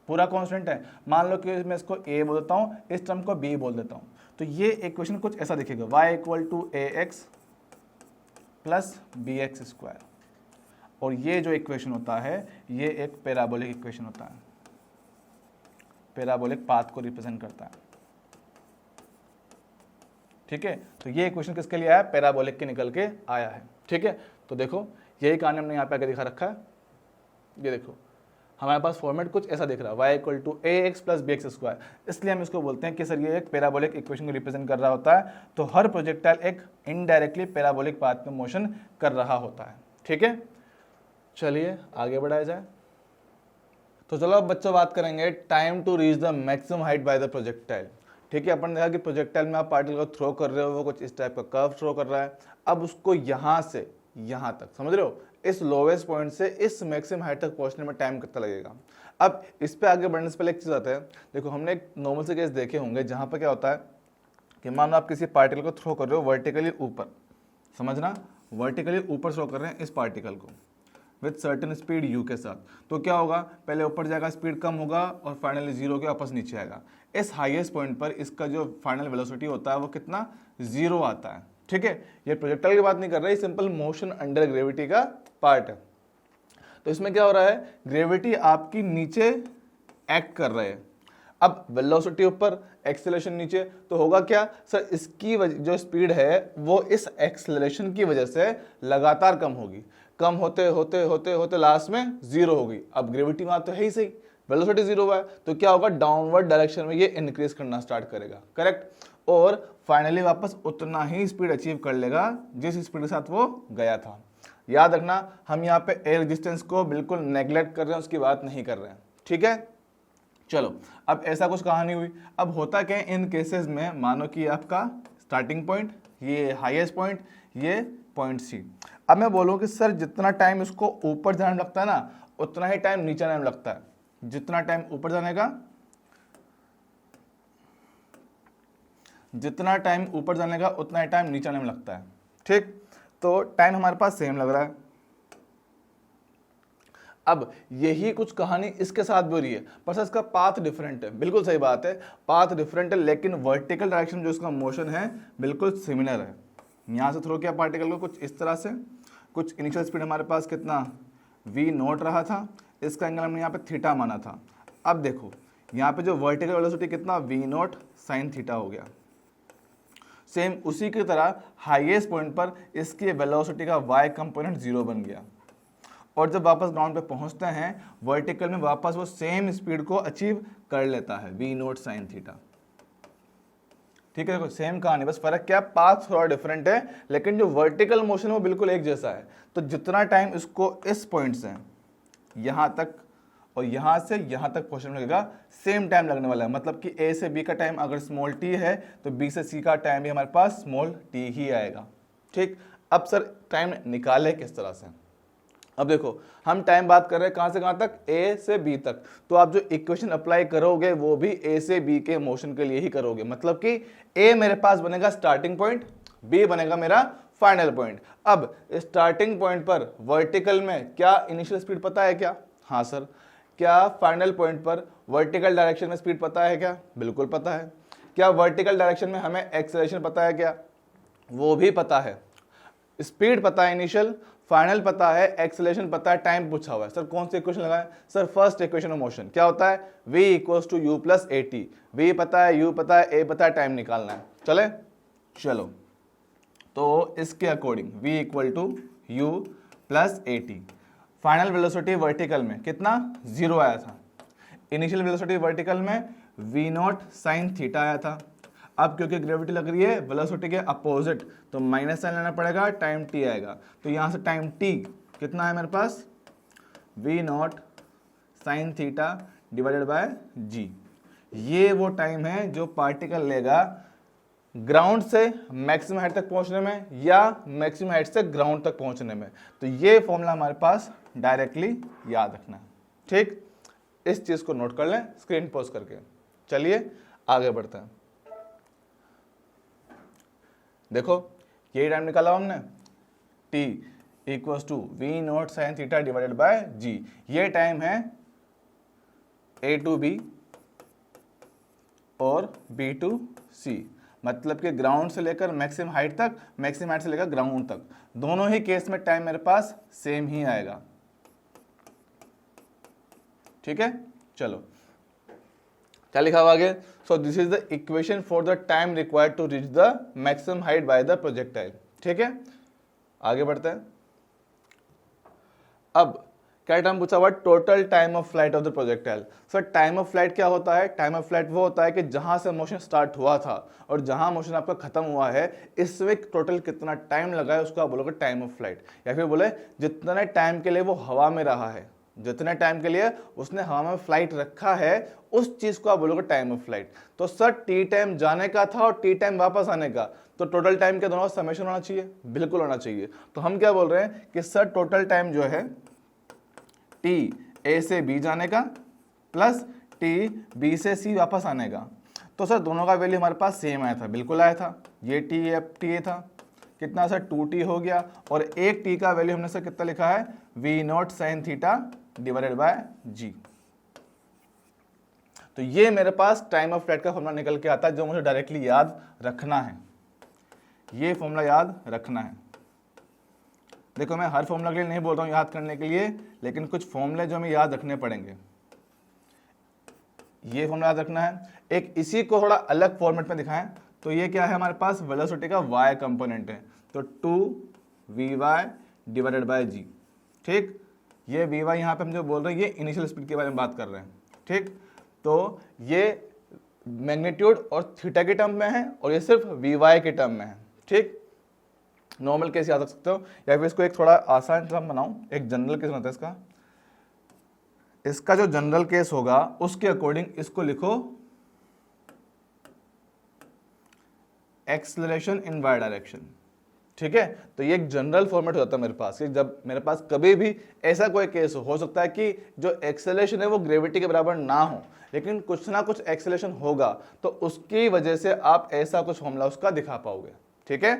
पूरा कांस्टेंट है। मान लो कि मैं इसको a बोल देता हूँ, इस टर्म को b बोल देता हूँ, तो ये इक्वेशन कुछ ऐसा दिखेगा, y equal to ax plus bx square, और ये जो इक्वेशन होता है ये एक पैराबोलिक इक्वेशन होता है, पैराबोलिक पाथ को रिप्रेजेंट करता है, ठीक है। तो ये इक्वेशन किसके लिए आया, पैराबोलिक के निकल के आया है, ठीक है। तो देखो यही कहानी हमने यहाँ पे आगे दिखा रखा है, ये देखो हमारे पास फॉर्मेट कुछ ऐसा दिख रहा है, y equal to ax plus bx square, इसलिए हम इसको बोलते हैं कि सर ये एक पैराबोलिक इक्वेशन को रिप्रेजेंट कर रहा होता है। तो हर प्रोजेक्टाइल एक इनडायरेक्टली पैराबोलिक पाथ में मोशन कर रहा होता है, ठीक है। चलिए आगे बढ़ाया जाए। तो चलो अब बच्चों बात करेंगे time to reach the maximum height by the projectile, ठीक है। अपन ने देखा कि प्रोजेक्टाइल में आप पार्टिकल को थ्रो कर रहे हो, वो कुछ इस टाइप का कर्व थ्रो कर रहा है। अब उसको यहाँ से यहाँ तक, समझ रहे हो, इस लोवेस्ट पॉइंट से इस मैक्सिमम हाइट तक पहुंचने में टाइम कितना लगेगा। अब इस पे आगे बढ़ने से पहले एक चीज़ आता है, देखो हमने एक नॉर्मल से केस देखे होंगे जहाँ पर क्या होता है कि मान लो आप किसी पार्टिकल को थ्रो कर रहे हो वर्टिकली ऊपर, समझना, वर्टिकली ऊपर थ्रो कर रहे हैं इस पार्टिकल को विथ सर्टेन स्पीड u के साथ, तो क्या होगा, पहले ऊपर जाएगा, स्पीड कम होगा और फाइनली जीरो के वापस नीचे आएगा। इस हाईएस्ट पॉइंट पर इसका जो फाइनल वेलोसिटी होता है वो कितना, जीरो आता है, ठीक है। ये प्रोजेक्टाइल की बात नहीं कर रहा है, सिंपल मोशन अंडर ग्रेविटी का पार्ट है। तो इसमें क्या हो रहा है, ग्रेविटी आपकी नीचे एक्ट कर रहे हैं, अब वेलोसिटी ऊपर, एक्सेलरेशन नीचे, तो होगा क्या सर, इसकी जो स्पीड है वो इस एक्सेलरेशन की वजह से लगातार कम होगी, कम होते होते होते होते लास्ट में जीरो होगी। अब ग्रेविटी वहां तो है ही सही, वेलोसिटी जीरो हुआ है, तो क्या होगा, डाउनवर्ड डायरेक्शन में ये इंक्रीज करना स्टार्ट करेगा, करेक्ट, और फाइनली वापस उतना ही स्पीड अचीव कर लेगा जिस स्पीड के साथ वो गया था। याद रखना, हम यहाँ पे एयर रेजिस्टेंस को बिल्कुल नेग्लेक्ट कर रहे हैं, उसकी बात नहीं कर रहे हैं, ठीक है। चलो अब ऐसा कुछ कहानी हुई। अब होता क्या है इन केसेस में, मानो कि आपका स्टार्टिंग पॉइंट, ये हाईएस्ट पॉइंट, ये पॉइंट सी। अब मैं बोलूँ कि सर जितना टाइम इसको ऊपर जाने में लगता है ना, उतना ही टाइम नीचे आने में लगता है। जितना टाइम ऊपर जाने का, जितना टाइम ऊपर जाने का उतना ही टाइम नीचे आने में लगता है, ठीक। तो टाइम हमारे पास सेम लग रहा है। अब यही कुछ कहानी इसके साथ भी हो रही है, पर सर इसका पाथ डिफरेंट है। बिल्कुल सही बात है, पाथ डिफरेंट है, लेकिन वर्टिकल डायरेक्शन जो इसका मोशन है बिल्कुल सिमिलर है। यहाँ से थ्रो किया पार्टिकल को कुछ इस तरह से, कुछ इनिशियल स्पीड हमारे पास कितना v नोट रहा था, इसका एंगल हमने यहाँ पे थीटा माना था। अब देखो यहाँ पे जो वर्टिकल वेलोसिटी कितना v नोट साइन थीटा हो गया। सेम उसी की तरह हाईएस्ट पॉइंट पर इसकी वेलोसिटी का y कंपोनेंट जीरो बन गया, और जब वापस ग्राउंड पे पहुंचते हैं वर्टिकल में वापस वो सेम स्पीड को अचीव कर लेता है, v नोट साइन थीटा, ठीक है। देखो सेम कहानी, बस फर्क क्या है, पाथ थोड़ा डिफरेंट है, लेकिन जो वर्टिकल मोशन है वो बिल्कुल एक जैसा है। तो जितना टाइम इसको इस पॉइंट से यहाँ तक और यहाँ से यहाँ तक पहुँचने में लगेगा, सेम टाइम लगने वाला है। मतलब कि ए से बी का टाइम अगर स्मॉल टी है तो बी से सी का टाइम भी हमारे पास स्मॉल टी ही आएगा, ठीक। अब सर टाइम निकाले किस तरह से, अब देखो हम टाइम बात कर रहे हैं कहाँ से कहाँ तक, ए से बी तक, तो आप जो इक्वेशन अप्लाई करोगे वो भी ए से बी के मोशन के लिए ही करोगे। मतलब कि ए मेरे पास बनेगा स्टार्टिंग पॉइंट, बी बनेगा मेरा फाइनल पॉइंट। अब स्टार्टिंग पॉइंट पर वर्टिकल में क्या इनिशियल स्पीड पता है क्या, हाँ सर। क्या फाइनल पॉइंट पर वर्टिकल डायरेक्शन में स्पीड पता है क्या, बिल्कुल पता है। क्या वर्टिकल डायरेक्शन में हमें एक्सेलरेशन पता है क्या, वो भी पता है। स्पीड पता है इनिशियल, फाइनल पता है, एक्सेलरेशन पता है, टाइम पूछा हुआ है। सर कौन सी इक्वेशन लगाएं, sir first equation of motion क्या होता है, v equals to U plus A T. V पता है, u पता है, a पता है, टाइम निकालना है। चले चलो, तो इसके according v equal to U plus AT। Final velocity vertical में कितना 0 आया था। इनिशियल वेलोसिटी वर्टिकल में V0 साइन थीटा आया था। अब क्योंकि ग्रेविटी लग रही है वेलोसिटी के अपोजिट तो माइनस साइन लेना पड़ेगा, टाइम t आएगा। तो यहाँ से टाइम t कितना है मेरे पास V0 sine theta divided by g। ये वो टाइम है जो पार्टिकल लेगा ग्राउंड से मैक्सिमम हाइट तक पहुंचने में या मैक्सिमम हाइट से ग्राउंड तक पहुंचने में। तो ये फॉर्मूला हमारे पास डायरेक्टली याद रखना है। ठीक, इस चीज को नोट कर लें स्क्रीन पॉज करके। चलिए आगे बढ़ते हैं। देखो ये टाइम निकाला हमने t equals to V0 sine theta divided by g। ये टाइम है A टू B और B टू C, मतलब कि ग्राउंड से लेकर मैक्सिमम हाइट तक, मैक्सिमम हाइट से लेकर ग्राउंड तक, दोनों ही केस में टाइम मेरे पास सेम ही आएगा। ठीक है, चलो क्या लिखा हुआ आगे। So this is the equation for the time required to reach the maximum height by the projectile. ठीक है, आगे बढ़ते हैं। अब क्या टर्म पूछा हुआ, total time of flight of the projectile. Sir time of flight क्या होता है, टाइम ऑफ फ्लाइट वो होता है कि जहां से मोशन स्टार्ट हुआ था और जहां मोशन आपका खत्म हुआ है इसमें टोटल कितना टाइम लगा है उसको आप बोलोगे टाइम ऑफ फ्लाइट। या फिर बोले जितने टाइम के लिए वो हवा में रहा है, जितने टाइम के लिए उसने हवा में फ्लाइट रखा है उस चीज को आप बोलोगे टाइम ऑफ फ्लाइट। तो सर टी टाइम जाने का था और टी टाइम वापस आने का, तो टोटल टाइम के दोनों समेशन होना चाहिए, बिल्कुल होना चाहिए। तो हम क्या बोल रहे हैं कि सर टोटल टाइम जो है टी ए से बी जाने का प्लस टी बी से सी वापस आने का। तो सर दोनों का वैल्यू हमारे पास सेम आया था, बिल्कुल आया था। ये टी एफ टी ए था, कितना सर 2t हो गया, और एक t का वैल्यू हमने सर कितना लिखा है V0 sine theta divided by g। तो ये मेरे पास टाइम ऑफ फ्लाइट का फॉर्मूला निकल के आता है जो मुझे डायरेक्टली याद रखना है। ये फॉर्मूला याद रखना है। देखो मैं हर फॉर्मूला के लिए नहीं बोल रहा हूँ याद करने के लिए, लेकिन कुछ फॉर्मूले जो हमें याद रखने पड़ेंगे। ये फॉर्मूला याद रखना है। एक इसी को थोड़ा अलग फॉर्मेट में दिखाएं तो ये क्या है हमारे पास वेलोसिटी का y कंपोनेंट है, तो 2vy डिवाइडेड बाय g। ठीक, ये vy यहाँ पे हम जो बोल रहे हैं ये इनिशियल स्पीड के बारे में बात कर रहे हैं। ठीक, तो ये मैग्नीट्यूड और थीटा के टर्म में है और ये सिर्फ vy के टर्म में है। ठीक, नॉर्मल केस याद रख सकते हो या फिर इसको एक थोड़ा आसान टर्म बनाऊं, एक जनरल केस होता है इसका जो जनरल केस होगा उसके अकॉर्डिंग इसको लिखो एक्सेलरेशन इन वाई डायरेक्शन। ठीक है, तो ये एक जनरल फॉर्मेट हो जाता है मेरे पास कि जब मेरे पास कभी भी ऐसा कोई केस हो सकता है कि जो एक्सेलरेशन है वो ग्रेविटी के बराबर ना हो लेकिन कुछ ना कुछ एक्सेलरेशन होगा, तो उसकी वजह से आप ऐसा कुछ फॉर्मूला उसका दिखा पाओगे। ठीक है,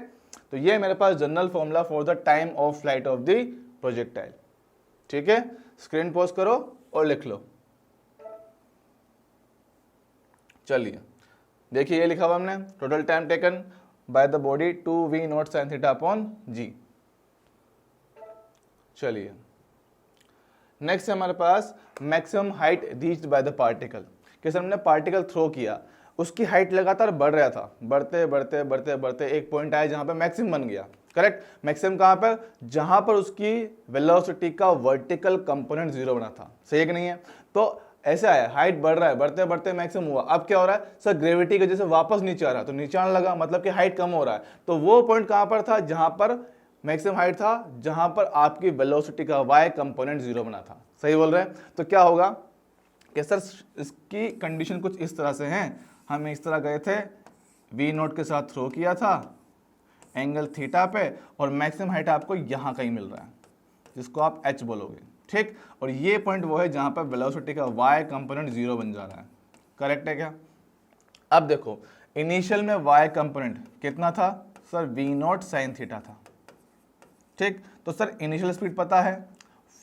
तो ये मेरे पास general formula for the time of flight of the projectile. ठीक है, स्क्रीन पॉज करो और लिख लो। चलिए देखिए ये लिखा हुआ हमने, total time taken by the body 2v0 sin theta upon g। चलिए नेक्स्ट है हमारे पास maximum height reached by the particle. किसी हमने पार्टिकल थ्रो किया, उसकी हाइट लगातार बढ़ रहा था, बढ़ते बढ़ते बढ़ते बढ़ते एक पॉइंट आया जहां पे मैक्सिमम बन गया। करेक्ट, मैक्सिमम कहां पर, जहां पर उसकी वेलोसिटी का वर्टिकल कंपोनेंट 0 बना था। सही है कि नहीं है? तो ऐसे आया, हाइट बढ़ रहा है, बढ़ते बढ़ते मैक्सिमम हुआ। अब क्या हो रहा है सर, ग्रेविटी की वजह से वापस नीचे आ रहा है, तो नीचे आने लगा, मतलब कि हाइट कम हो रहा है। तो वो पॉइंट कहां पर था जहां पर मैक्सिमम हाइट था, जहां पर आपकी वेलोसिटी का y कंपोनेंट 0 बना था। सही बोल रहे हैं? तो क्या होगा कि सर इसकी कंडीशन कुछ इस तरह से है, हम इस तरह गए थे, v0 के साथ थ्रो किया था एंगल थीटा पे और मैक्सिमम हाइट आपको यहां कहीं मिल रहा है जिसको आप h बोलोगे। ठीक, और ये पॉइंट वो है जहां पर वेलोसिटी का y कंपोनेंट 0 बन जा रहा है। करेक्ट है क्या? अब देखो इनिशियल में y कंपोनेंट कितना था सर, v0 साइन थीटा था। ठीक, तो सर इनिशियल स्पीड पता है,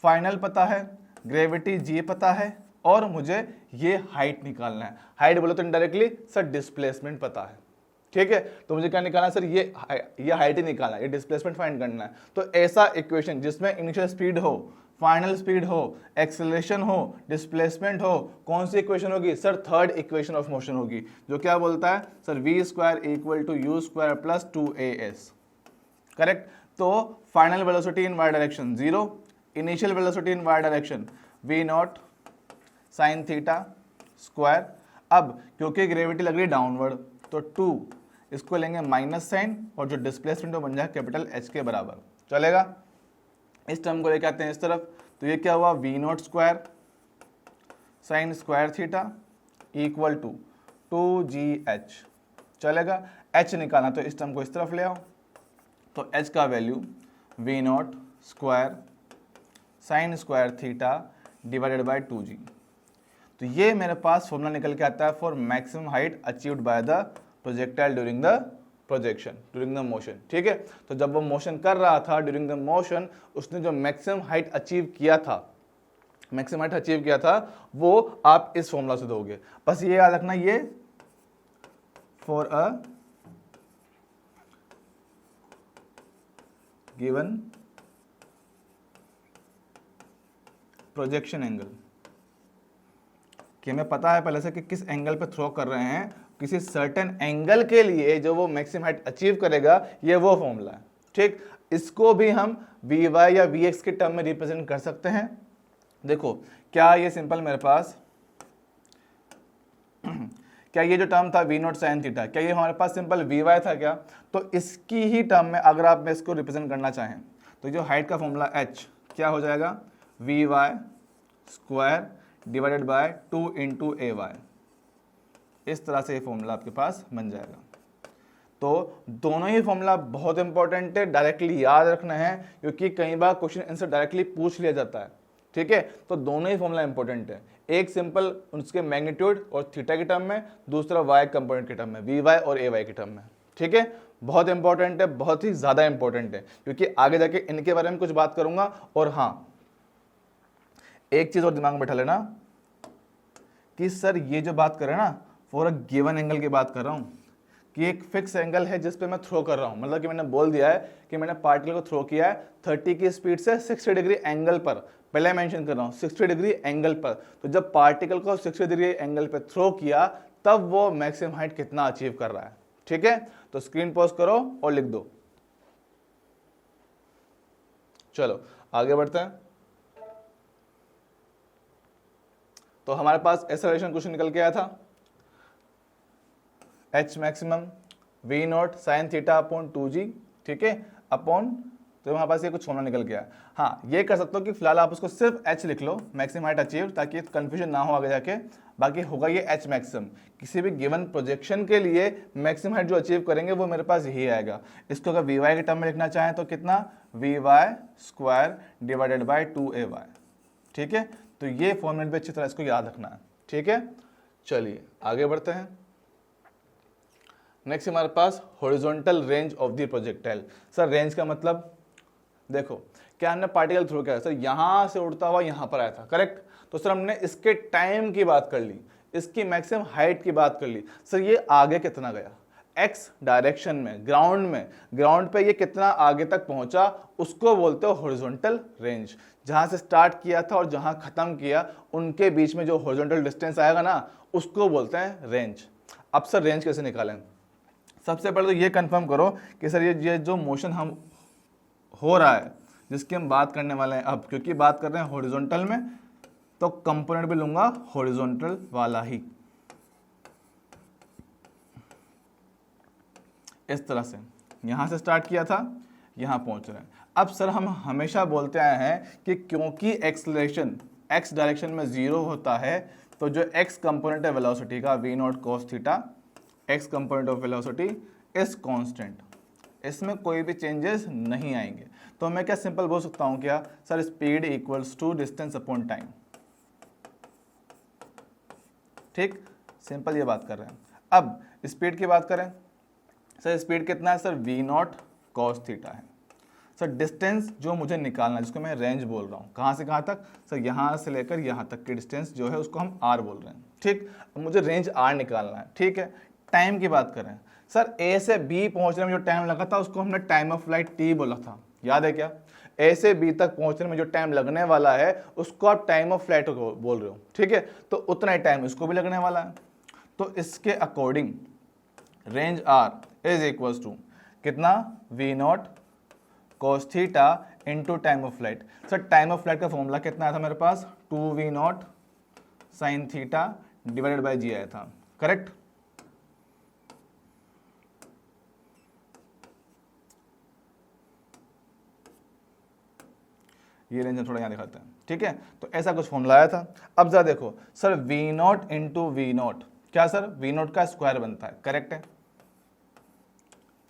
फाइनल पता है, ग्रेविटी g पता है और मुझे ये हाइट निकालना है। हाइट बोलो तो इनडायरेक्टली सर डिस्प्लेसमेंट पता है। ठीक है, तो मुझे क्या निकालना है सर, ये हाइट ही निकालना है, ये डिस्प्लेसमेंट फाइंड करना है। तो ऐसा इक्वेशन जिसमें इनिशियल स्पीड हो, फाइनल स्पीड हो, एक्सेलरेशन हो, डिस्प्लेसमेंट हो, कौन सी इक्वेशन होगी sir, third equation of motion होगी, जो क्या बोलता है sir v² = u² + 2as। Correct, तो final velocity in Y direction 0, initial velocity in Y direction v naught sine theta square. अब क्योंकि ग्रेविटी लग रही है डाउनवर्ड तो 2 इसको लेंगे माइनस साइन और जो डिस्प्लेसमेंट बन जाए कैपिटल H के बराबर, चलेगा। इस टर्म को लेके आते हैं इस तरफ, तो ये क्या हुआ V naught square sine square theta equal to 2GH, चलेगा। H निकालना तो इस टर्म को इस तरफ ले आओ, तो H का value V naught square sine square theta divided by 2G। तो ये मेरे पास फॉर्मूला निकल के आता है for maximum height achieved by the projectile during the projection, during the motion, ठीक है। तो जब वो मोशन कर रहा था ड्यूरिंग द मोशन, उसने जो मैक्सिमम हाइट अचीव किया था, मैक्सिमम हाइट अचीव किया था, वो आप इस फॉर्मूला से दोगे। बस ये याद रखना, ये for a given projection angle, कि हमें पता है पहले से कि किस एंगल पे थ्रो कर रहे हैं, किसी सर्टेन एंगल के लिए जो वो मैक्सिमम हाइट अचीव करेगा, ये वो फॉर्मूला है, ठीक। इसको भी हम Vy या Vx के टर्म में रिप्रेजेंट कर सकते हैं। देखो क्या ये सिंपल मेरे पास क्या ये जो टर्म था वी नॉट साइन थीटा, क्या ये हमारे पास सिंपल Vy था क्या? तो इसकी ही टर्म में अगर आप इसको रिप्रेजेंट करना चाहें तो जो हाइट का फॉर्मूला H क्या हो जाएगा Vy square divided by 2 into AY, इस तरह से ये फॉर्मूला आपके पास बन जाएगा। तो दोनों ही फॉर्मूला बहुत इंपॉर्टेंट है, डायरेक्टली याद रखना है, क्योंकि कई बार क्वेश्चन आंसर डायरेक्टली पूछ लिया जाता है, ठीक है। तो दोनों ही फॉर्मूला इंपॉर्टेंट है, एक सिंपल उसके मैग्नीट्यूड और थीटा के टर्म में, दूसरा y कंपोनेंट के टर्म में, Vy और AY के टर्म में, ठीक है। बहुत इंपॉर्टेंट है, बहुत ही ज़्यादा इंपॉर्टेंट है, क्योंकि आगे जाके इनके बारे में कुछ बात करूंगा। और हाँ, एक चीज़ और दिमाग में बैठा लेना कि सर ये जो बात कर रहे हैं ना, फॉर अ गिवन एंगल की बात कर रहा हूँ, कि एक फिक्स एंगल है जिस पे मैं थ्रो कर रहा हूँ। मतलब कि मैंने बोल दिया है कि मैंने पार्टिकल को थ्रो किया है 30 की स्पीड से 60 डिग्री एंगल पर, पहले मेंशन कर रहा हूँ 60 डिग्री एंगल पर। तो जब पार्टिकल को 60 डिग्री एंगल पे थ्रो किया, तब वो मैक्सिमम हाइट कितना अचीव कर रहा है, ठीक है। तो स्क्रीन पॉज करो और लिख दो। चलो आगे बढ़ते हैं। तो हमारे पास एक्सेलरेशन क्वेश्चन निकल के आया था, H maximum V naught sine theta upon 2G, ठीक है, अपॉन, तो हमारे पास ये कुछ फॉर्मूला निकल गया। हाँ, ये कर सकते हो कि फिलहाल आप उसको सिर्फ H लिख लो, मैक्सिमम हाइट अचीव, ताकि कंफ्यूजन ना हो आगे जाके। बाकी होगा ये H मैक्सिमम, किसी भी गिवन प्रोजेक्शन के लिए मैक्सिमम हाइट जो अचीव करेंगे वो मेरे पास यही आएगा। इसको अगर Vy के टर्म में लिखना चाहें तो कितना, Vy square divided by 2AY, ठीक है। तो ये फॉर्मेट भी अच्छी तरह इसको याद रखना है, ठीक है। चलिए आगे बढ़ते हैं। नेक्स्ट हमारे पास horizontal range of the projectile. Sir range का मतलब, देखो क्या हमने पार्टिकल थ्रो किया, सर यहां से उड़ता हुआ यहां पर आया था, करेक्ट। तो सर हमने इसके टाइम की बात कर ली, इसकी मैक्सिमम हाइट की बात कर ली। सर ये आगे कितना गया, एक्स डायरेक्शन में, ग्राउंड पे ये कितना आगे तक पहुंचा, उसको बोलते हो हॉरिजॉन्टल रेंज। जहां से स्टार्ट किया था और जहां खत्म किया, उनके बीच में जो हॉरिजॉन्टल डिस्टेंस आएगा ना, उसको बोलते हैं रेंज। अब सर रेंज कैसे निकालें? सबसे पहले तो ये कंफर्म करो कि सर ये जो मोशन हम हो रहा है, जिसकी हम बात करने वाले हैं अब, क्योंकि बात कर रहे हैं हॉरिजॉन्टल में, तो कंपोनेंट भी लूंगा हॉरिजॉन्टल वाला ही, इस तरह से यहां से स्टार्ट किया था, यहां पहुंच रहे हैं। अब सर हम हमेशा बोलते आए हैं कि क्योंकि एक्सलेशन एक्स डायरेक्शन में 0 होता है, तो जो एक्स कंपोनेंट है वेलोसिटी का v naught cos theta, x component of velocity is constant, इसमें कोई भी चेंजेस नहीं आएंगे। तो मैं क्या सिंपल बोल सकता हूं क्या, sir speed equals to distance upon time, ठीक, सिंपल ये बात कर रहे हैं। अब स्पीड की बात करें, सर स्पीड कितना है, sir v naught cos theta है। सर डिस्टेंस जो मुझे निकालना है, जिसको मैं रेंज बोल रहा हूँ, कहाँ से कहाँ तक, सर यहाँ से लेकर यहाँ तक की डिस्टेंस जो है उसको हम r बोल रहे हैं, ठीक। अब मुझे रेंज r निकालना है, ठीक है। टाइम की बात करें, सर A से B पहुंचने में जो टाइम लगा था उसको हमने टाइम ऑफ फ्लाइट T बोला था, याद है क्या? A से B तक पहुंचने में जो टाइम लगने वाला है उसको आप टाइम ऑफ फ्लाइट बोल रहे हो, ठीक है। तो उतना ही टाइम इसको भी लगने वाला है। तो इसके according range R is equals to कितना, V naught cos theta into time of flight. Sir time of flight का फॉर्मूला कितना आया था मेरे पास, 2v0 sine theta divided by g आया था, करेक्ट। ये रेंज हम थोड़ा यहाँ दिखाते हैं, ठीक है। तो ऐसा कुछ फॉर्मूला आया था। अब जरा देखो सर v0 इंटू v0, क्या सर v0 का स्क्वायर बनता है, करेक्ट है।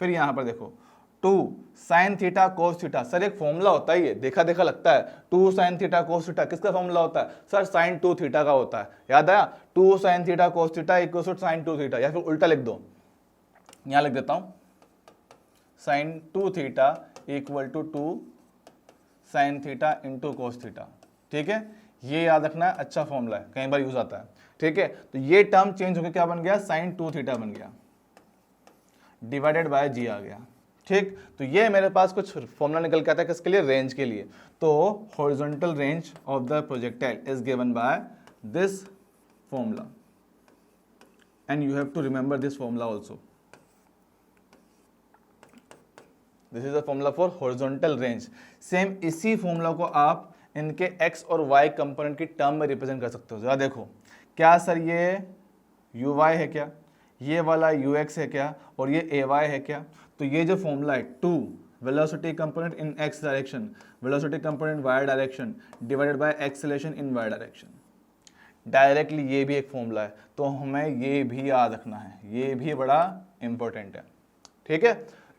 फिर यहां पर देखो 2 sine theta cos theta, sir एक फॉर्मूला होता है, ये देखा देखा लगता है, 2 साइन थीटा कोस थीटा किसका फॉर्मूला होता है, सर साइन 2 थीटा का होता है, याद आया, 2 sine theta cos theta equals to sine 2 theta, या फिर उल्टा लिख दो, यहां लिख देता हूं sine 2 theta equal to 2 sine theta into cos theta, ठीक है। ये याद रखना है, अच्छा फॉर्मूला है, कई बार यूज आता है, ठीक है। तो ये टर्म चेंज होकर क्या बन गया, साइन 2 थीटा बन गया डिवाइडेड बाय जी आ गया, ठीक। तो ये मेरे पास कुछ फॉर्मूला निकल के आता है किसके लिए, रेंज के लिए। तो horizontal range of the projectile is given by this formula and you have to remember this formula also. This is the formula for horizontal range. Same इसी फॉर्मूला को आप इनके x और y कंपोनेंट की टर्म में रिप्रेजेंट कर सकते हो। जरा देखो, क्या सर ये uy है क्या, ये वाला ux है क्या, और ये ay है क्या। तो ये जो फॉर्मूला है 2 velocity component in x direction, velocity component y direction divided by acceleration in y direction, directly ये भी एक फॉर्मूला है। तो हमें ये भी याद रखना है, ये भी बड़ा इंपॉर्टेंट है, ठीक है।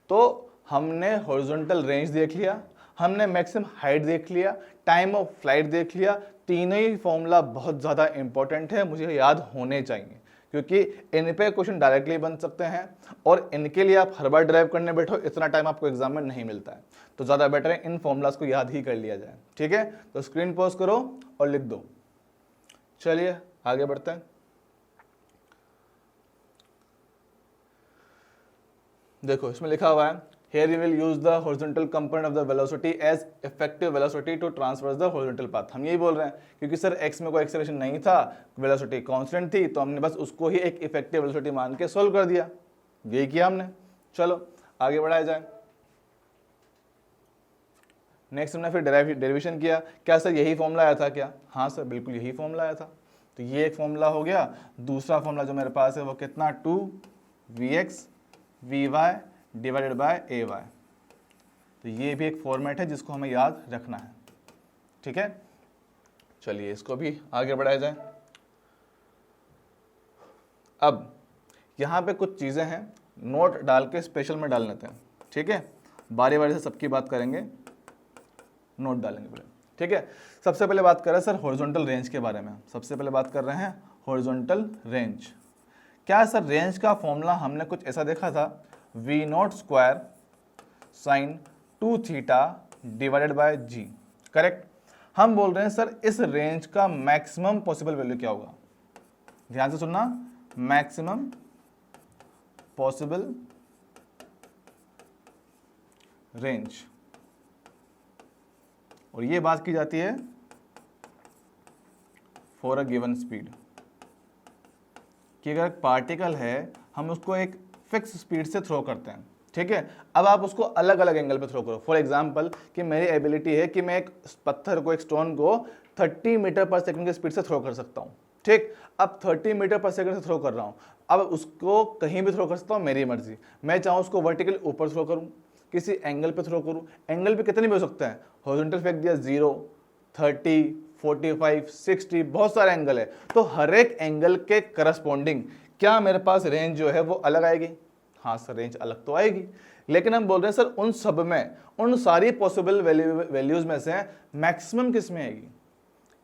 तो हमने हॉरिजॉन्टल रेंज देख लिया, हमने मैक्सिमम हाइट देख लिया, टाइम ऑफ फ्लाइट देख लिया। तीनों ही फॉर्मूला बहुत ज़्यादा इंपॉर्टेंट है, मुझे याद होने चाहिए, क्योंकि इन पे क्वेश्चन डायरेक्टली बन सकते हैं और इनके लिए आप हर बार ड्राइव करने बैठो, इतना टाइम आपको एग्जाम में नहीं मिलता है। तो ज़्यादा बेटर है इन फॉर्मूलाज को याद ही कर लिया जाए, ठीक है। तो स्क्रीन पॉज करो और लिख दो। चलिए आगे बढ़ते हैं। देखो इसमें लिखा हुआ है, here we will use the horizontal component of the velocity as effective velocity to traverse the horizontal path। हम यही बोल रहे हैं क्योंकि सर x में कोई एक्सेलरेशन नहीं था, वेलोसिटी कांस्टेंट थी, तो हमने बस उसको ही एक इफेक्टिव वेलोसिटी मान के सोल्व कर दिया, यही किया हमने। चलो आगे बढ़ाया जाए। नेक्स्ट हमने फिर डेरिवेशन किया। क्या सर यही फॉर्मूला आया था क्या, हाँ सर बिल्कुल यही फॉर्मूला आया था। तो ये एक फॉर्मूला हो गया। दूसरा फॉर्मूला जो मेरे पास है वो कितना, 2vx vy divided by A Y. तो ये भी एक फॉर्मेट है जिसको हमें याद रखना है, ठीक है। चलिए इसको भी आगे बढ़ाया जाए। अब यहाँ पे कुछ चीज़ें हैं, नोट डाल के स्पेशल में डाल लेते हैं, ठीक है। बारी बारी से सबकी बात करेंगे, नोट डालेंगे पहले, ठीक है। सबसे पहले बात कर रहे हैं सर हॉरिजॉन्टल रेंज के बारे में। सबसे पहले बात कर रहे हैं हॉरिजॉन्टल रेंज। क्या सर रेंज का फॉर्मूला हमने कुछ ऐसा देखा था, v0 square sine 2 theta divided by G, correct. हम बोल रहे हैं सर इस रेंज का मैक्सिमम पॉसिबल वैल्यू क्या होगा, ध्यान से सुनना, मैक्सिमम पॉसिबल रेंज। और ये बात की जाती है फॉर अ गिवन स्पीड, कि अगर पार्टिकल है हम उसको एक फिक्स स्पीड से थ्रो करते हैं, ठीक है। अब आप उसको अलग अलग एंगल पे थ्रो करो। फॉर एग्जांपल कि मेरी एबिलिटी है कि मैं एक पत्थर को, एक स्टोन को 30 मीटर पर सेकंड की स्पीड से थ्रो कर सकता हूँ, ठीक। अब 30 मीटर पर सेकंड से थ्रो कर रहा हूँ, अब उसको कहीं भी थ्रो कर सकता हूँ, मेरी मर्जी। मैं चाहूँ उसको वर्टिकल ऊपर थ्रो करूँ, किसी एंगल पे थ्रो करूँ, एंगल पे कितने भी हो सकते हैं, हॉरिजॉन्टल फेंक दिया 0, 30, 45, 60, बहुत सारे एंगल है। तो हर एक एंगल के करस्पॉन्डिंग क्या मेरे पास रेंज जो है वो अलग आएगी, हाँ सर रेंज अलग तो आएगी। लेकिन हम बोल रहे हैं सर उन सब में, उन सारी पॉसिबल वैल्यूज में से मैक्सिमम किस में आएगी,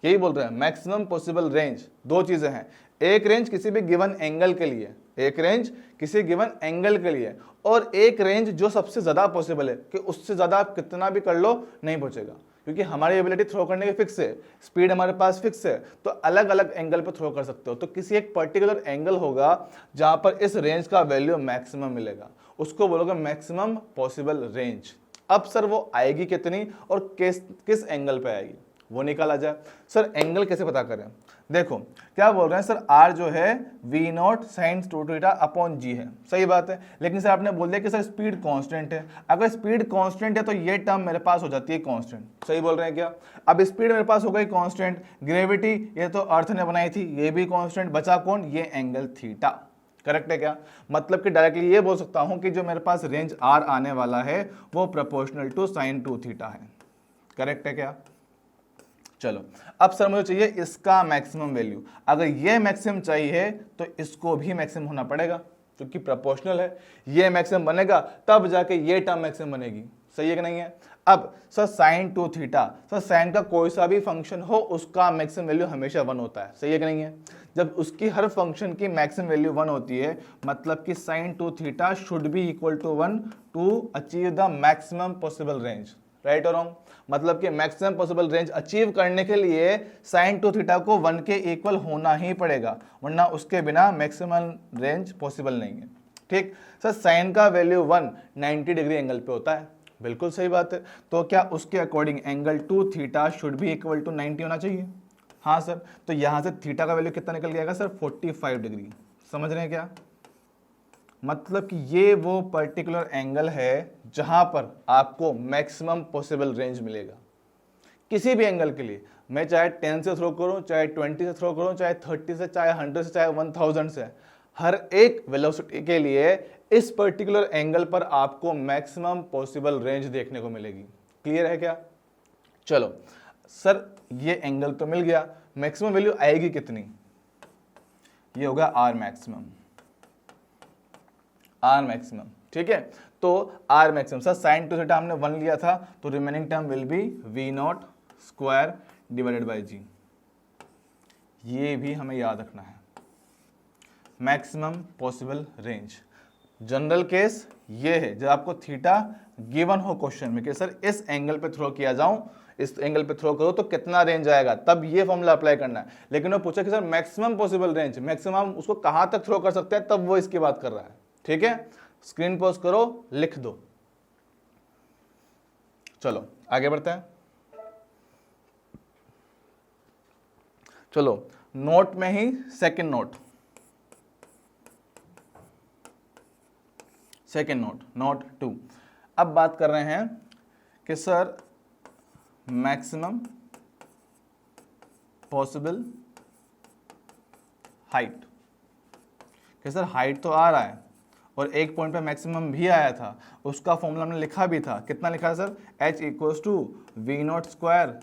यही बोल रहे हैं मैक्सिमम पॉसिबल रेंज। दो चीजें हैं, एक रेंज किसी भी गिवन एंगल के लिए, एक रेंज किसी गिवन एंगल के लिए, और एक रेंज जो सबसे ज्यादा पॉसिबल है कि उससे ज्यादा आप कितना भी कर लो नहीं पहुंचेगा, क्योंकि हमारी एबिलिटी थ्रो करने की फिक्स है, स्पीड हमारे पास फिक्स है, तो अलग अलग एंगल पे थ्रो कर सकते हो। तो किसी एक पर्टिकुलर एंगल होगा जहां पर इस रेंज का वैल्यू मैक्सिमम मिलेगा, उसको बोलोगे मैक्सिमम पॉसिबल रेंज। अब सर वो आएगी कितनी और किस एंगल पे आएगी, वो निकाला जाए। सर एंगल कैसे पता करें? देखो क्या बोल रहे हैं सर, आर जो है v naught sine two theta upon g है, सही बात है। लेकिन सर आपने बोल दिया कि सर स्पीड कांस्टेंट है। अगर स्पीड कांस्टेंट है तो ये टर्म मेरे पास हो जाती है कांस्टेंट, सही बोल रहे हैं क्या? अब स्पीड मेरे पास हो गई कांस्टेंट, ग्रेविटी ये तो अर्थ ने बनाई थी, ये भी कांस्टेंट, बचा कौन? ये एंगल थीटा। करेक्ट है क्या? मतलब कि डायरेक्टली ये बोल सकता हूं कि जो मेरे पास रेंज आर आने वाला है वो proportional to sine two theta है। करेक्ट है क्या? चलो अब सर मुझे चाहिए इसका मैक्सिमम वैल्यू। अगर ये मैक्सिमम चाहिए तो इसको भी मैक्सिमम होना पड़ेगा, क्योंकि प्रोपोर्शनल है। ये मैक्सिमम बनेगा तब जाके ये टर्म मैक्सिमम बनेगी, सही है कि नहीं है? अब sir sine two theta, sir sine का कोई सा भी फंक्शन हो उसका मैक्सिमम वैल्यू हमेशा 1 होता है, सही है कि नहीं है? जब उसकी हर फंक्शन की मैक्सिमम वैल्यू 1 होती है मतलब कि sine two theta should be equal to 1 to achieve the maximum possible range, right और रॉन्ग? मतलब कि मैक्सिमम पॉसिबल रेंज अचीव करने के लिए साइन टू थीटा को 1 के इक्वल होना ही पड़ेगा, वरना उसके बिना मैक्सिमम रेंज पॉसिबल नहीं है। ठीक सर, साइन का वैल्यू 1 90 डिग्री एंगल पे होता है, बिल्कुल सही बात है। तो क्या उसके according angle two theta should भी इक्वल टू 90 होना चाहिए? हाँ सर, तो यहां से थीटा का वैल्यू कितना निकल जाएगा सर? 45 डिग्री। समझ रहे हैं क्या? मतलब कि ये वो पर्टिकुलर एंगल है जहां पर आपको मैक्सिमम पॉसिबल रेंज मिलेगा किसी भी एंगल के लिए। मैं चाहे 10 से थ्रो करूं, चाहे 20 से थ्रो करूं, चाहे 30 से, चाहे 100 से, चाहे 1000 से, हर एक वेलोसिटी के लिए इस पर्टिकुलर एंगल पर आपको मैक्सिमम पॉसिबल रेंज देखने को मिलेगी। क्लियर है क्या? चलो सर ये एंगल तो मिल गया, मैक्सिमम वैल्यू आएगी कितनी? ये होगा आर मैक्सिमम, आर मैक्सिमम। ठीक है, तो r maximum sir sine two theta हमने 1 लिया था, तो remaining term will be v naught square divided by g. ये भी हमें याद रखना है, maximum possible range. General case ये है जब आपको थीटा गिवन हो क्वेश्चन में कि सर इस एंगल पे थ्रो किया जाऊं, इस एंगल पे थ्रो करो तो कितना रेंज आएगा, तब ये फॉर्मूला अप्लाई करना है। लेकिन वो पूछा कि sir maximum possible range, maximum उसको कहां तक थ्रो कर सकते हैं, तब वो इसकी बात कर रहा है। ठीक है, स्क्रीन पॉज करो, लिख दो। चलो आगे बढ़ते हैं। चलो नोट में ही second note, second note, note 2। अब बात कर रहे हैं कि सर मैक्सिमम पॉसिबल हाइट, कि सर हाइट तो आ रहा है और एक पॉइंट पे मैक्सिमम भी आया था, उसका फॉर्मूला हमने लिखा भी था। कितना लिखा है sir? h equals to V naught square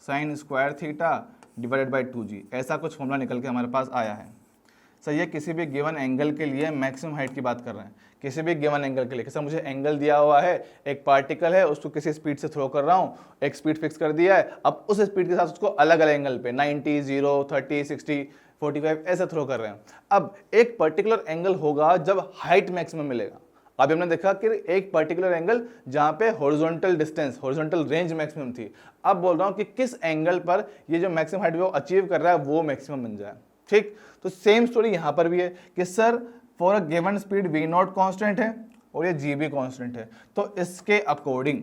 sine square theta divided by 2g। ऐसा कुछ फॉर्मूला निकल के हमारे पास आया है। सर ये किसी भी गिवन एंगल के लिए मैक्सिमम हाइट की बात कर रहे हैं, किसी भी गिवन एंगल के लिए। सर मुझे एंगल दिया हुआ है, एक पार्टिकल है, उसको किसी स्पीड से थ्रो कर रहा हूँ, एक स्पीड फिक्स कर दिया है, अब उस स्पीड के साथ उसको अलग अलग एंगल पे 90, 0, 30, 60, 45 ऐसे थ्रो कर रहे हैं। अब एक पर्टिकुलर एंगल होगा जब हाइट मैक्सिमम मिलेगा। अभी हमने देखा कि एक पर्टिकुलर एंगल जहां पे horizontal distance, horizontal range maximum थी। अब बोल रहा हूं कि किस एंगल पर ये जो मैक्सिमम हाइट वो अचीव कर रहा है वो मैक्सिमम बन जाए। ठीक, तो सेम स्टोरी यहां पर भी है कि sir for a given speed V naught constant है और ये जी भी कांस्टेंट है, तो इसके अकॉर्डिंग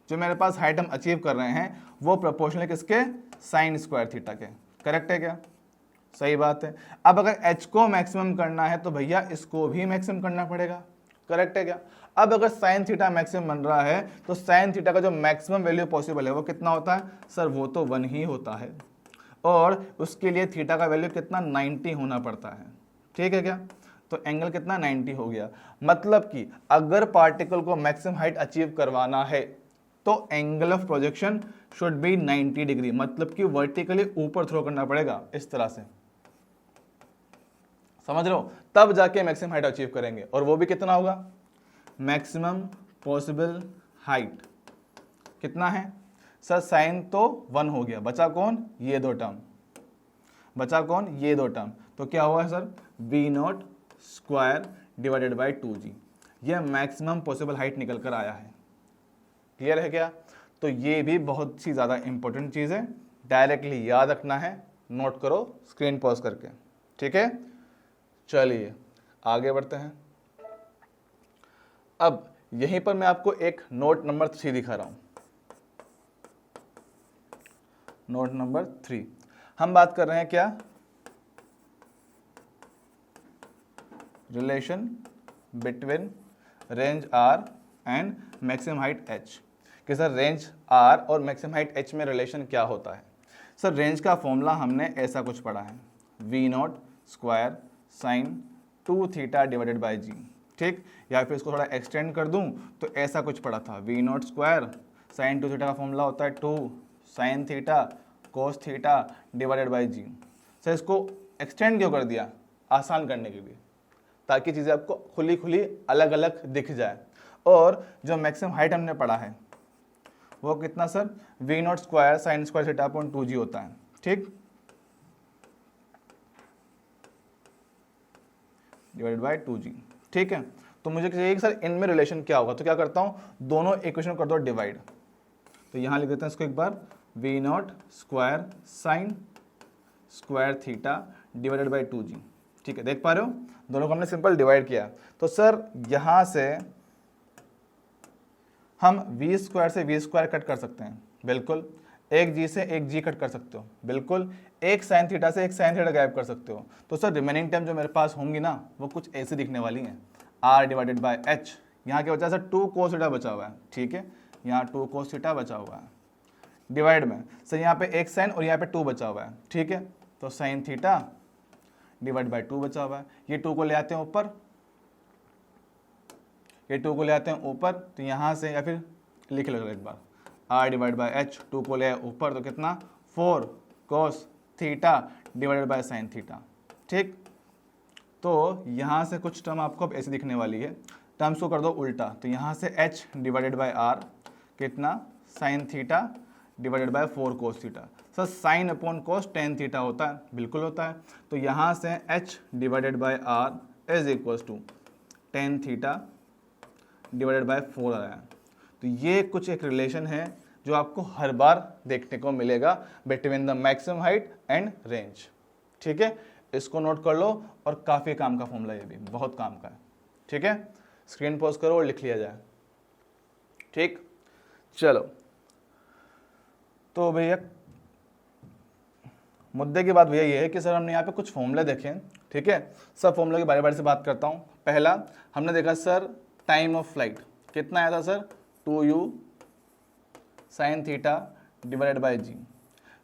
जो मेरे पास हाइट हम अचीव कर रहे हैं वो प्रोपोर्शनल किसके? साइन स्क्वायर थीटा के। करेक्ट है क्या? सही बात है। अब अगर h को मैक्सिमम करना है तो भैया इसको भी मैक्सिमम करना पड़ेगा। करेक्ट है क्या? अब अगर साइन थीटा मैक्सिमम बन रहा है तो साइन थीटा का जो मैक्सिमम वैल्यू पॉसिबल है वो कितना होता है? सर वो तो 1 ही होता है, और उसके लिए थीटा का वैल्यू कितना? 90 होना पड़ता है। ठीक है क्या? तो एंगल कितना? 90 हो गया। मतलब कि अगर पार्टिकल को मैक्सिमम हाइट अचीव करवाना है तो angle of projection should be 90 degree, मतलब कि वर्टिकली ऊपर थ्रो करना पड़ेगा इस तरह से। समझ रहे हो? तब जाके मैक्सिमम हाइट अचीव करेंगे, और वो भी कितना होगा? मैक्सिमम पॉसिबल हाइट कितना है? सर साइन तो 1 हो गया, बचा कौन? ये दो टर्म, बचा कौन? ये दो टर्म। तो क्या हुआ sir? V naught square divided by 2g। यह मैक्सिमम पॉसिबल हाइट निकल कर आया है। क्लियर है क्या? तो ये भी बहुत सी ज़्यादा इंपॉर्टेंट चीज़ है, डायरेक्टली याद रखना है। नोट करो स्क्रीन पॉज करके। ठीक है, चलिए आगे बढ़ते हैं। अब यहीं पर मैं आपको एक नोट नंबर 3 दिखा रहा हूं। नोट नंबर 3 हम बात कर रहे हैं क्या, relation between range R and maximum height H, कि सर रेंज आर और मैक्सिमम हाइट एच में रिलेशन क्या होता है। सर रेंज का फॉर्मूला हमने ऐसा कुछ पढ़ा है, v naught square sine 2 theta divided by g, ठीक, या फिर इसको थोड़ा एक्सटेंड कर दूं तो ऐसा कुछ पढ़ा था, V naught square sine 2 theta का फॉर्मूला होता है 2 sine theta cos theta divided by G. Sir इसको एक्सटेंड क्यों कर दिया, आसान करने के लिए, ताकि चीज़ें आपको खुली खुली अलग अलग दिख जाए। और जो मैक्सिमम हाइट हमने पढ़ा है वो कितना sir, V naught square sine square theta upon 2g होता है, ठीक, डिवाइडेड बाय 2g, ठीक है। तो मुझे चाहिए कि सर इनमें रिलेशन क्या होगा, तो क्या करता हूँ, दोनों इक्वेशन कर दो डिवाइड, तो यहाँ लिख देते हैं इसको एक बार, v naught square sine square theta divided by 2g, ठीक है, देख पा रहे हो, दोनों को हमने सिंपल डिवाइड किया। तो सर यहाँ से हम वी स्क्वायर से वी स्क्वायर कट कर सकते हैं, बिल्कुल, एक जी से एक जी कट कर सकते हो, बिल्कुल, एक साइन थीटा से एक साइन थीटा गायब कर सकते हो। तो सर रिमेनिंग टर्म जो मेरे पास होंगी ना वो कुछ ऐसे दिखने वाली हैं, आर डिवाइडेड बाय एच, यहाँ क्या बचा है सर 2 कोस थीटा बचा हुआ है, ठीक है, यहाँ 2 कोस थीटा बचा हुआ है, डिवाइड में सर यहाँ पे एक साइन और यहाँ पे 2 बचा हुआ है, ठीक है, तो साइन थीटा डिवाइड बाय 2 बचा हुआ है, ये 2 को ले आते हैं ऊपर, ये 2 को ले आते हैं ऊपर, तो यहाँ से या फिर लिख लो एक बार, आर डिवाइड बाय एच, 2 को ले आए ऊपर तो कितना 4 cos theta divided by sine theta, ठीक। तो यहाँ से कुछ टर्म आपको अब ऐसे दिखने वाली है, टर्म्स को कर दो उल्टा, तो यहाँ से h डिवाइडेड बाय आर कितना sine theta divided by 4 cos theta. Sir sine upon cos tan theta होता है, बिल्कुल होता है, तो यहाँ से h divided by R is equals to tan theta divided by 4 आ रहा है। तो ये कुछ एक रिलेशन है जो आपको हर बार देखने को मिलेगा between the maximum height and range, ठीक है, इसको नोट कर लो, और काफ़ी काम का फॉर्मूला, ये भी बहुत काम का है, ठीक है, स्क्रीन पॉज करो और लिख लिया जाए, ठीक। चलो तो भैया मुद्दे की बात भैया ये है कि सर हमने यहाँ पे कुछ फॉर्मूले देखे, ठीक है, सब फॉर्मूले के बारे बारे से बात करता हूँ। पहला हमने देखा सर टाइम ऑफ फ्लाइट कितना आया था sir 2u sine theta divided by g.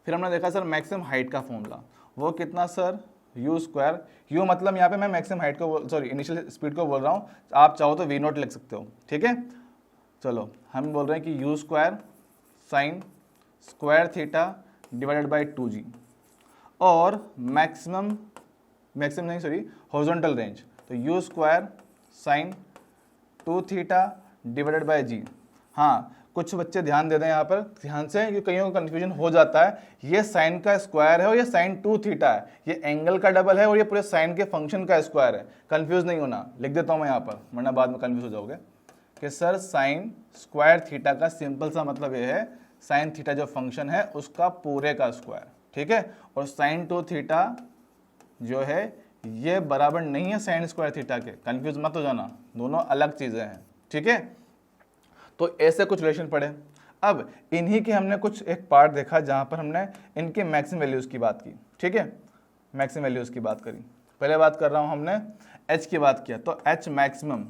फिर हमने देखा सर मैक्सिमम हाइट का फॉर्मूला, वो कितना सर u स्क्वायर, u मतलब यहाँ पे मैं मैक्सिमम हाइट को सॉरी इनिशियल स्पीड को बोल रहा हूँ, आप चाहो तो v नॉट लिख सकते हो, ठीक है। चलो हम बोल रहे हैं कि u square sine square theta divided by 2g, और मैक्सिमम नहीं सॉरी हॉरिजॉन्टल रेंज, तो u square sine 2 theta divided by g. हाँ कुछ बच्चे ध्यान दे दें यहाँ पर ध्यान से, क्योंकि कईयों को कन्फ्यूजन हो जाता है, ये साइन का स्क्वायर है और ये साइन 2 थीटा है, ये एंगल का डबल है और ये पूरे साइन के फंक्शन का स्क्वायर है, कंफ्यूज नहीं होना, लिख देता हूँ मैं यहाँ पर वरना बाद में कंफ्यूज हो जाओगे। कि सर साइन स्क्वायर थीटा का सिंपल सा मतलब ये है साइन थीटा जो फंक्शन है उसका पूरे का स्क्वायर, ठीक है, और साइन 2 थीटा जो है ये बराबर नहीं है साइन स्क्वायर थीटा के, कंफ्यूज मत हो जाना, दोनों अलग चीज़ें हैं, ठीक है। तो ऐसे कुछ रिलेशन पढ़े। अब इन्हीं के हमने कुछ एक पार्ट देखा जहाँ पर हमने इनके मैक्सिमम वैल्यूज़ की बात की, ठीक है, मैक्सिमम वैल्यूज़ की बात करी। पहले बात कर रहा हूँ हमने h की बात किया, तो h मैक्सिमम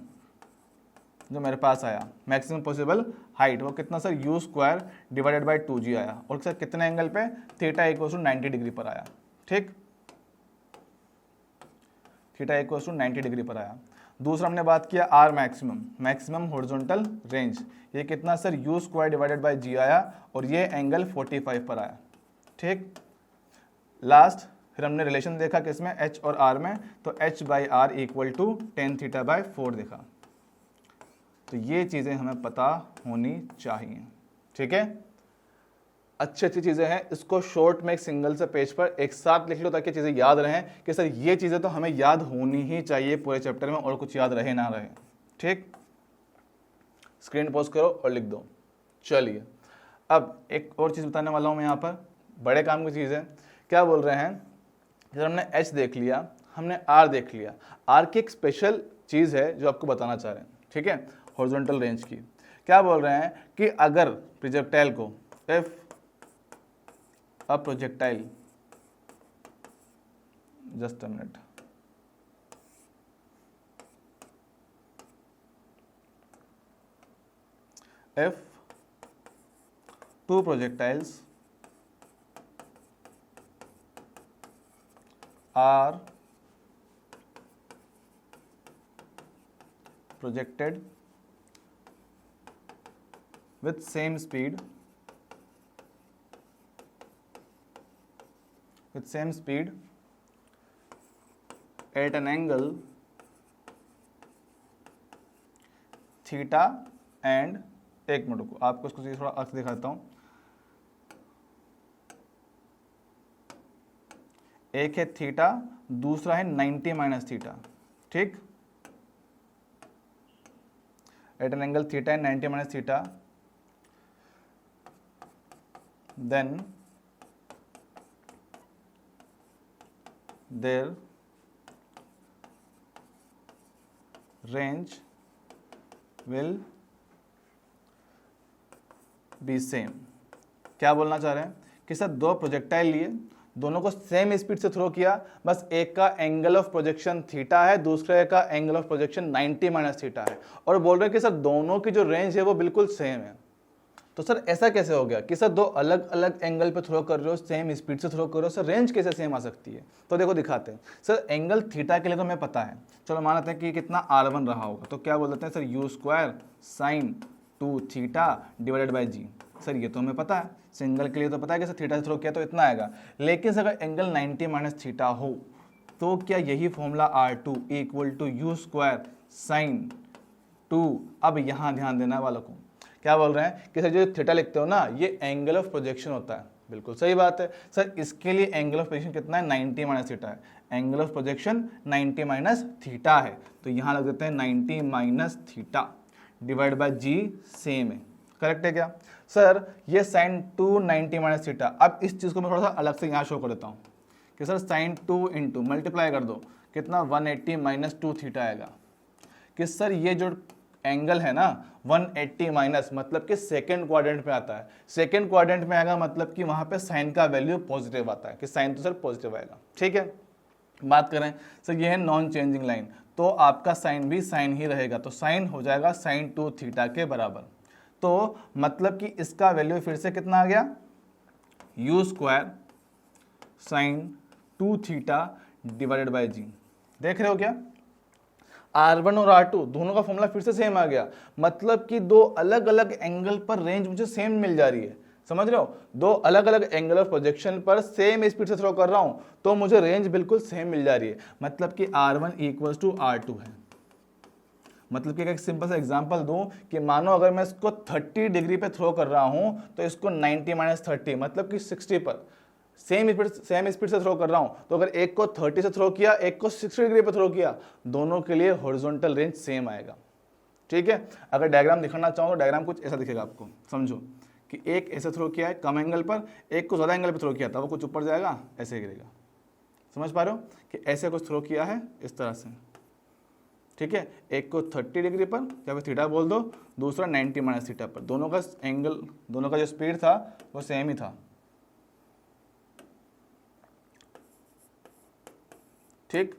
जो मेरे पास आया मैक्सिमम पॉसिबल हाइट वो कितना sir u square divided by 2g आया, और सर कितने एंगल पे थीटा इक्वल टू 90 डिग्री पर आया, ठीक, थीटा इक्वल टू 90 डिग्री पर आया। दूसरा हमने बात किया आर मैक्सिमम हॉरिजॉन्टल रेंज, ये कितना sir u square divided by g आया और ये एंगल 45 पर आया, ठीक। लास्ट फिर हमने रिलेशन देखा किसमें h और r में, तो h by R equal to tan theta by 4 देखा। तो ये चीज़ें हमें पता होनी चाहिए, ठीक है, अच्छी चीज़ें हैं, इसको शॉर्ट में एक सिंगल से पेज पर एक साथ लिख लो ताकि चीज़ें याद रहें कि सर ये चीज़ें तो हमें याद होनी ही चाहिए पूरे चैप्टर में, और कुछ याद रहे ना रहे, ठीक। स्क्रीन पॉज करो और लिख दो। चलिए अब एक और चीज़ बताने वाला हूँ मैं यहाँ पर, बड़े काम की चीज़ है। क्या बोल रहे हैं, जब हमने h देख लिया, हमने r देख लिया, r की एक स्पेशल चीज़ है जो आपको बताना चाह रहे हैं, ठीक है, हॉरिजॉन्टल रेंज की। क्या बोल रहे हैं कि अगर प्रोजेक्टाइल को if a projectile, just a minute, if two projectiles are projected with same speed at an angle theta and, एक मिनट को आपको इसको थोड़ा अर्थ दिखाता हूं। एक है थीटा, दूसरा है 90 माइनस थीटा, ठीक, at an angle theta and 90 minus theta, then their range will be same। क्या बोलना चाह रहे हैं कि सर दो प्रोजेक्टाइल लिए, दोनों को सेम स्पीड से थ्रो किया, बस एक का एंगल ऑफ प्रोजेक्शन थीटा है, दूसरे का angle of projection 90 minus theta है, और बोल रहे हैं कि सर दोनों की जो रेंज है वो बिल्कुल सेम है। तो सर ऐसा कैसे हो गया कि सर दो अलग अलग एंगल पे थ्रो कर रहे हो, सेम स्पीड से थ्रो कर रहे हो, सर रेंज कैसे सेम आ सकती है? तो देखो दिखाते हैं। सर एंगल थीटा के लिए तो हमें पता है, चलो मान लेते हैं कि कितना R1 रहा होगा, तो क्या बोल देते हैं sir u square sine 2 theta divided by G. Sir ये तो हमें पता है, सिंगल के लिए तो पता है कि सर थीटा से थ्रो किया तो इतना आएगा, लेकिन सर अगर एंगल 90 माइनस थीटा हो तो क्या यही formula R2 equal to U square sine 2, अब यहाँ ध्यान देना वालों को, क्या बोल रहे हैं कि सर जो थीटा लिखते हो ना, ये एंगल ऑफ प्रोजेक्शन होता है। बिल्कुल सही बात है सर, इसके लिए एंगल ऑफ प्रोजेक्शन कितना है? 90 माइनस थीटा है। Angle of projection 90 minus theta है, तो यहाँ लग देते हैं 90 minus theta divide by G, same है। करेक्ट है क्या सर? ये साइन 2 90 माइनस थीटा। अब इस चीज़ को मैं थोड़ा सा अलग से यहाँ शो कर देता हूँ कि सर साइन 2 इंटू मल्टीप्लाई कर दो, कितना 180 माइनस 2 थीटा आएगा। कि सर ये जो एंगल है ना 180 माइनस, मतलब कि सेकंड क्वाड्रेंट में आता है। सेकंड क्वाड्रेंट में आएगा मतलब कि वहां पे साइन का वैल्यू पॉजिटिव आता है, कि साइन तो सर पॉजिटिव आएगा। ठीक है, बात करें सर ये है नॉन चेंजिंग लाइन, तो आपका साइन भी साइन ही रहेगा, तो साइन हो जाएगा साइन 2 थीटा के बराबर। तो मतलब कि इसका वैल्यू फिर से कितना आ गया? U square sine 2 theta divided by g. देख रहे हो क्या? R1 और R2 दोनों का फॉर्मूला फिर से सेम आ गया, मतलब कि दो अलग अलग एंगल पर रेंज मुझे सेम मिल जा रही है। समझ रहे हो? दो अलग अलग एंगल ऑफ प्रोजेक्शन पर सेम स्पीड से थ्रो कर रहा हूं तो मुझे रेंज बिल्कुल सेम मिल जा रही है, मतलब कि R1 इक्वल्स टू R2 है। मतलब कि एक सिंपल सा एग्जांपल दूं कि मानो अगर मैं इसको 30 डिग्री पे थ्रो कर रहा हूं तो इसको 90 माइनस 30 मतलब कि 60 पर सेम स्पीड से थ्रो कर रहा हूं, तो अगर एक को 30 से थ्रो किया, एक को 60 डिग्री पे थ्रो किया, दोनों के लिए हॉरिजॉन्टल रेंज सेम आएगा। ठीक है, अगर डायग्राम दिखाना चाहो तो डायग्राम कुछ ऐसा दिखेगा आपको। समझो कि एक ऐसे थ्रो किया है कम एंगल पर, एक को ज़्यादा एंगल पर थ्रो किया था, वो कुछ ऊपर जाएगा, ऐसे गिरेगा। समझ पा रहे हो कि ऐसे कुछ थ्रो किया है इस तरह से। ठीक है, एक को 30 डिग्री पर या फिर थीटा बोल दो, दूसरा 90 माइनस थीटा पर, दोनों का एंगल, दोनों का जो स्पीड था वो सेम ही था। ठीक,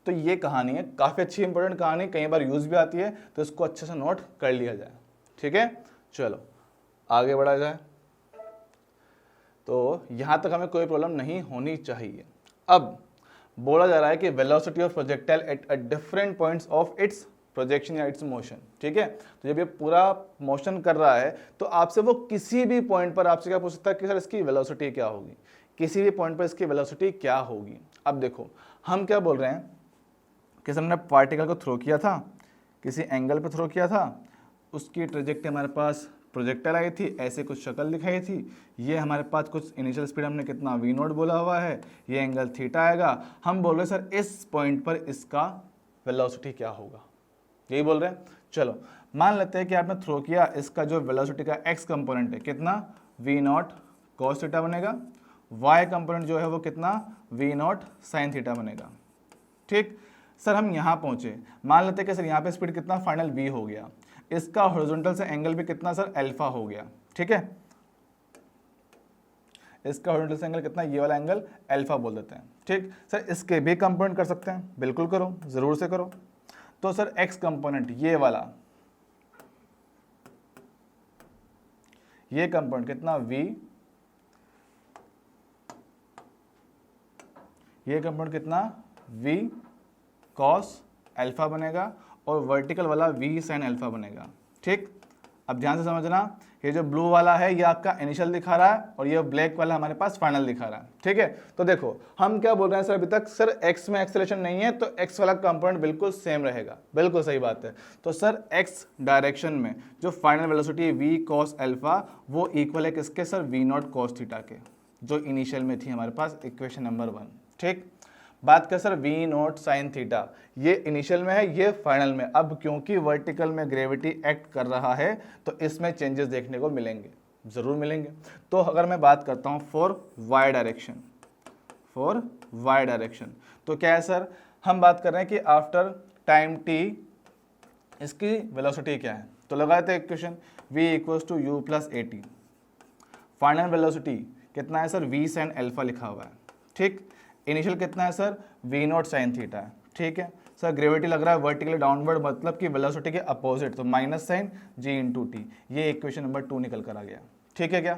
तो ये कहानी है, काफ़ी अच्छी इंपॉर्टेंट कहानी, कई बार यूज भी आती है, तो इसको अच्छे से नोट कर लिया जाए। ठीक है, चलो आगे बढ़ा जाए। तो यहाँ तक हमें कोई प्रॉब्लम नहीं होनी चाहिए। अब बोला जा रहा है कि velocity of projectile at different points of its projection या इट्स मोशन। ठीक है, तो जब ये पूरा मोशन कर रहा है तो आपसे वो किसी भी पॉइंट पर आपसे क्या पूछ सकता है कि सर इसकी वेलोसिटी क्या होगी, किसी भी पॉइंट पर इसकी वेलोसिटी क्या होगी। अब देखो हम क्या बोल रहे हैं कि हमने पार्टिकल को थ्रो किया था, किसी एंगल पे थ्रो किया था, उसकी ट्रेजेक्टरी हमारे पास प्रोजेक्टाइल आई थी, ऐसे कुछ शक्ल दिखाई थी, ये हमारे पास कुछ इनिशियल स्पीड हमने कितना v0 बोला हुआ है, ये एंगल थीटा आएगा। हम बोल रहे हैं सर इस पॉइंट पर इसका वेलोसिटी क्या होगा, यही बोल रहे हैं। चलो मान लेते हैं कि आपने थ्रो किया, इसका जो वेलोसिटी का x कंपोनेंट है कितना v0 cos थीटा बनेगा, y कंपोनेंट जो है वो कितना v0 sin थीटा बनेगा। ठीक सर, हम यहाँ पहुँचे, मान लेते हैं कि सर यहाँ पे स्पीड कितना फाइनल v हो गया, इसका हॉरिजॉन्टल से एंगल भी कितना सर अल्फा हो गया। ठीक है, इसका हॉरिजॉन्टल से एंगल कितना, ये वाला एंगल अल्फा बोल देते हैं। ठीक सर, इसके भी कंपोनेंट कर सकते हैं, बिल्कुल करो, जरूर से करो। तो सर एक्स कंपोनेंट ये वाला, ये कंपोनेंट कितना v, ये कंपोनेंट कितना v cos अल्फा बनेगा और वर्टिकल वाला v sin अल्फा बनेगा। ठीक, अब ध्यान से समझना, ये जो ब्लू वाला है ये आपका इनिशियल दिखा रहा है और ये ब्लैक वाला हमारे पास फाइनल दिखा रहा है। ठीक है, तो देखो हम क्या बोल रहे हैं सर अभी तक, सर x में एक्सेलरेशन नहीं है तो x वाला कंपोनेंट बिल्कुल सेम रहेगा, बिल्कुल सही बात है। तो सर x डायरेक्शन में जो final velocity v cos alpha वो इक्वल है किसके sir, v naught cos theta के, जो इनिशियल में थी हमारे पास इक्वेशन नंबर 1। ठीक, बात कर sir v naught sine theta, ये इनिशियल में है, ये फाइनल में। अब क्योंकि वर्टिकल में ग्रेविटी एक्ट कर रहा है तो इसमें चेंजेस देखने को मिलेंगे, जरूर मिलेंगे। तो अगर मैं बात करता हूँ for y direction, for y direction, तो क्या है सर, हम बात कर रहे हैं कि आफ्टर टाइम t इसकी वेलोसिटी क्या है, तो लगाए थे equation v equals to u plus A T. Final velocity कितना है सर, v sin अल्फा लिखा हुआ है। ठीक, इनिशियल कितना है sir, v naught sine theta है। ठीक है सर, ग्रेविटी लग रहा है वर्टिकली डाउनवर्ड, मतलब कि वेलोसिटी के अपोजिट, तो minus sine g into T, ये इक्वेशन नंबर 2 निकल कर आ गया। ठीक है क्या,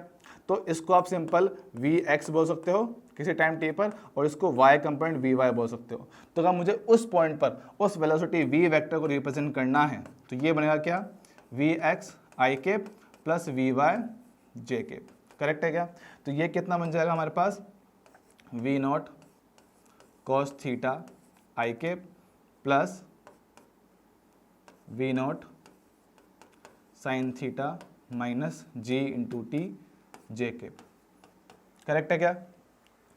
तो इसको आप सिंपल vx बोल सकते हो किसी टाइम t पर, और इसको y कंपोनेंट vy बोल सकते हो। तो अगर मुझे उस पॉइंट पर उस वेलोसिटी v वेक्टर को रिप्रेजेंट करना है तो ये बनेगा क्या, vx i cap plus vy j cap. Correct है क्या, तो ये कितना बन जाएगा हमारे पास, v नॉट cos थीटा आई cap plus v naught sine theta minus g into T जे कैप। करेक्ट है क्या,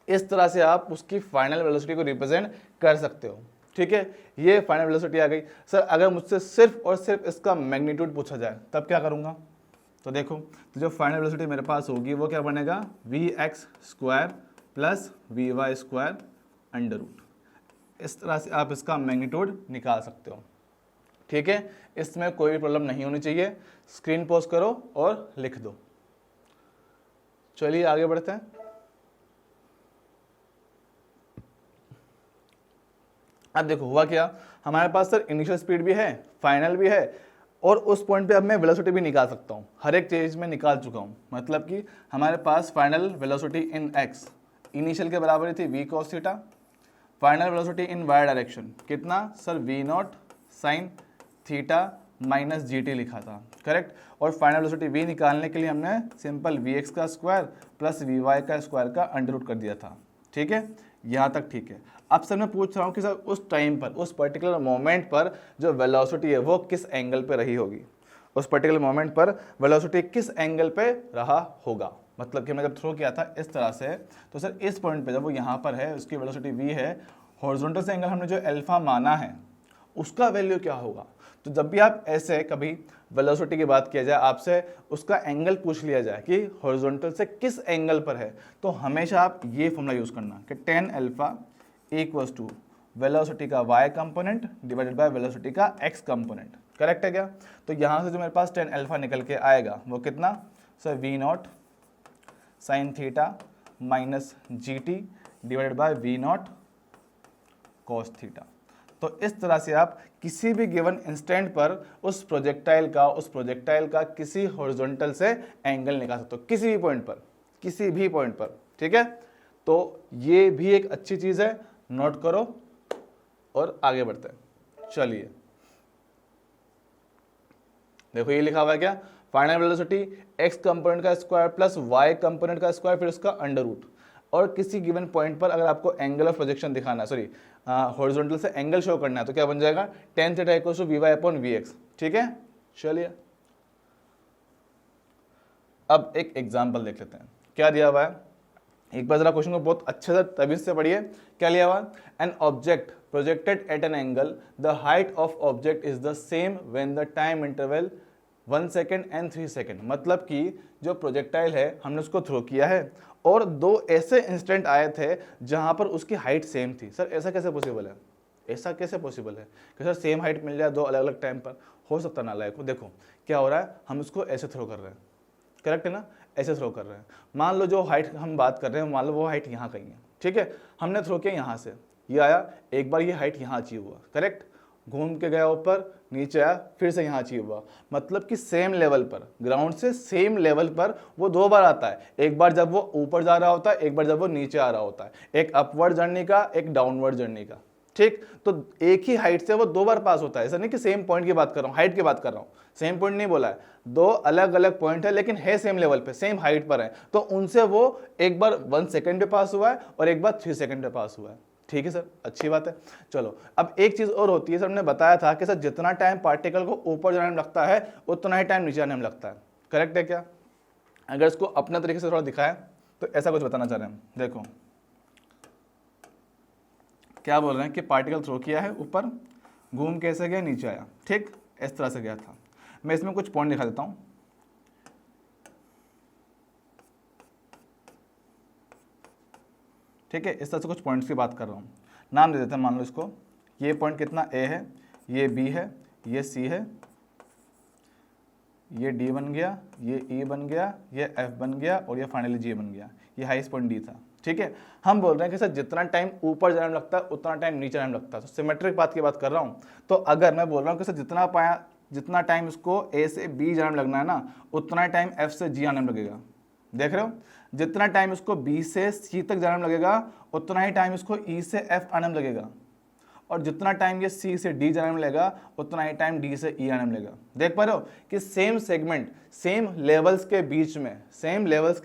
इस तरह से आप उसकी फाइनल वेलोसिटी को रिप्रेजेंट कर सकते हो। ठीक है, ये फाइनल वेलोसिटी आ गई। सर अगर मुझसे सिर्फ और सिर्फ इसका मैग्नीट्यूड पूछा जाए तब क्या करूँगा, तो देखो, तो जो फाइनल वेलोसिटी मेरे पास होगी वो क्या बनेगा, V X square plus V Y square under root. इस तरह से आप इसका मैग्नीट्यूड निकाल सकते हो। ठीक है, इसमें कोई भी प्रॉब्लम नहीं होनी चाहिए। स्क्रीन पॉज करो और लिख दो। चलिए आगे बढ़ते हैं। अब देखो हुआ क्या, हमारे पास सर इनिशियल स्पीड भी है, फाइनल भी है, और उस पॉइंट पे अब मैं वेलोसिटी भी निकाल सकता हूँ। हर एक चीज़ में निकाल चुका हूँ, मतलब कि हमारे पास final velocity in x initial के बराबर थी v cos theta, final velocity in y direction कितना sir, v naught sine theta minus जी टी लिखा था। करेक्ट, और फाइनल वेलोसिटी v निकालने के लिए हमने सिंपल vx का स्क्वायर प्लस vy का स्क्वायर का अंडर रूट कर दिया था। ठीक है, यहाँ तक ठीक है। अब सर मैं पूछ रहा हूँ कि सर उस टाइम पर, उस पर्टिकुलर मोमेंट पर जो वेलोसिटी है वो किस एंगल पे रही होगी, उस पर्टिकुलर मोमेंट पर वेलोसिटी किस एंगल पे रहा होगा। मतलब कि मैं जब थ्रो किया था इस तरह से, तो सर इस पॉइंट पे जब वो यहाँ पर है, उसकी वेलोसिटी v है, हॉरिजॉन्टल से एंगल हमने जो अल्फा माना है उसका वैल्यू क्या होगा। तो जब भी आप ऐसे कभी वेलोसिटी की बात किया जाए, आपसे उसका एंगल पूछ लिया जाए कि हॉरिजॉन्टल से किस एंगल पर है, तो हमेशा आप ये फॉर्मूला यूज़ करना कि tan alpha equals to velocity का y component divided by velocity का x कंपोनेंट। करेक्ट है क्या, तो यहाँ से जो मेरे पास tan अल्फा निकल के आएगा वो कितना sir, v naught sine theta minus ji T divided by V naught cos theta. तो इस तरह से आप किसी भी गिवन इंस्टेंट पर उस प्रोजेक्टाइल का किसी हॉरिजॉन्टल से एंगल निकाल सकते हो, किसी भी पॉइंट पर, किसी भी पॉइंट पर। ठीक है, तो ये भी एक अच्छी चीज़ है, नोट करो और आगे बढ़ते हैं। चलिए देखो ये लिखा हुआ है क्या, फाइनल वेलोसिटी x कंपोनेंट का स्क्वायर प्लस y कंपोनेंट का स्क्वायर फिर उसका अंडर रूट, और किसी गिवन पॉइंट पर अगर आपको एंगल ऑफ प्रोजेक्शन दिखाना है, सॉरी हॉरिजॉन्टल से एंगल शो करना है, तो क्या बन जाएगा tan theta equals to V upon V X. ठीक है, चलिए अब एक एग्जांपल देख लेते हैं क्या दिया हुआ है। एक बार जरा क्वेश्चन को बहुत अच्छे से तमीज से पढ़िए। क्या लिया हुआ, an object projected at an angle, the height of object is the same when the time interval 1 second and 3 second. मतलब कि जो प्रोजेक्टाइल है हमने उसको थ्रो किया है और दो ऐसे इंस्टेंट आए थे जहां पर उसकी हाइट सेम थी। सर ऐसा कैसे पॉसिबल है, ऐसा कैसे पॉसिबल है कि सर सेम हाइट मिल जाए दो अलग अलग टाइम पर, हो सकता ना लायक हो। देखो क्या हो रहा है, हम उसको ऐसे थ्रो कर रहे हैं, करेक्ट है ना, ऐसे थ्रो कर रहे हैं। मान लो जो हाइट हम बात कर रहे हैं, मान लो वो हाइट यहाँ कहीं है, ठीक है, हमने थ्रो किया यहाँ से, ये आया, एक बार ये हाइट यहाँ अचीव हुआ, करेक्ट, घूम के गया ऊपर, नीचे आया, फिर से यहाँ अचीव हुआ, मतलब कि सेम लेवल पर, ग्राउंड से सेम लेवल पर वो 2 बार आता है, एक बार जब वो ऊपर जा रहा होता है, एक बार जब वो नीचे आ रहा होता है, एक अपवर्ड जर्नी का, एक डाउनवर्ड जर्नी का, ठीक। तो एक ही हाइट से वो 2 बार पास होता है, ऐसा नहीं कि सेम पॉइंट की बात कर रहा हूँ, हाइट की बात कर रहा हूँ, सेम पॉइंट नहीं बोला है, 2 अलग अलग पॉइंट है लेकिन है सेम लेवल पे, सेम हाइट पर है, तो उनसे वो एक बार 1 सेकंड पे पास हुआ है और एक बार 3 सेकंड पे पास हुआ है। ठीक है सर, अच्छी बात है। चलो अब एक चीज और होती है सर, हमने बताया था कि सर जितना टाइम पार्टिकल को ऊपर जाने में लगता है उतना ही टाइम नीचे आने में लगता है, करेक्ट है क्या? अगर इसको अपने तरीके से थोड़ा दिखाए तो ऐसा कुछ बताना चाह रहे हैं, देखो क्या बोल रहे हैं कि पार्टिकल थ्रो किया है ऊपर, घूम कैसे गया, नीचे आया, ठीक, इस तरह से गया था। मैं इसमें कुछ पॉइंट दिखा देता हूं, ठीक है, इस तरह से कुछ पॉइंट्स की बात कर रहा हूँ, नाम दे देते हैं, मान लो इसको, ये पॉइंट कितना ए है, ये बी है, ये सी है, ये डी बन गया, ये ई बन गया, ये एफ बन गया और ये फाइनली जी बन गया, ये हाईएस्ट पॉइंट डी था। ठीक है, हम बोल रहे हैं कि सर जितना टाइम ऊपर जाने में लगता है उतना टाइम नीचे जाने में लगता है, तो सिमेट्रिक बात की बात कर रहा हूँ। तो अगर मैं बोल रहा हूँ कि सर जितना टाइम इसको ए से बी जाने में लगना है ना, उतना टाइम एफ से जी आने में लगेगा, देख रहे हो, जितना टाइम इसको बी से सी तक जाने में लगेगा उतना ही टाइम इसको ई से एफ आने में लगेगा, और जितना टाइम ये सी से डी जाने में लगेगा उतना ही टाइम डी से ई आने में लगेगा। देख पा रहे हो कि सेम सेगमेंट, सेम लेवल्स के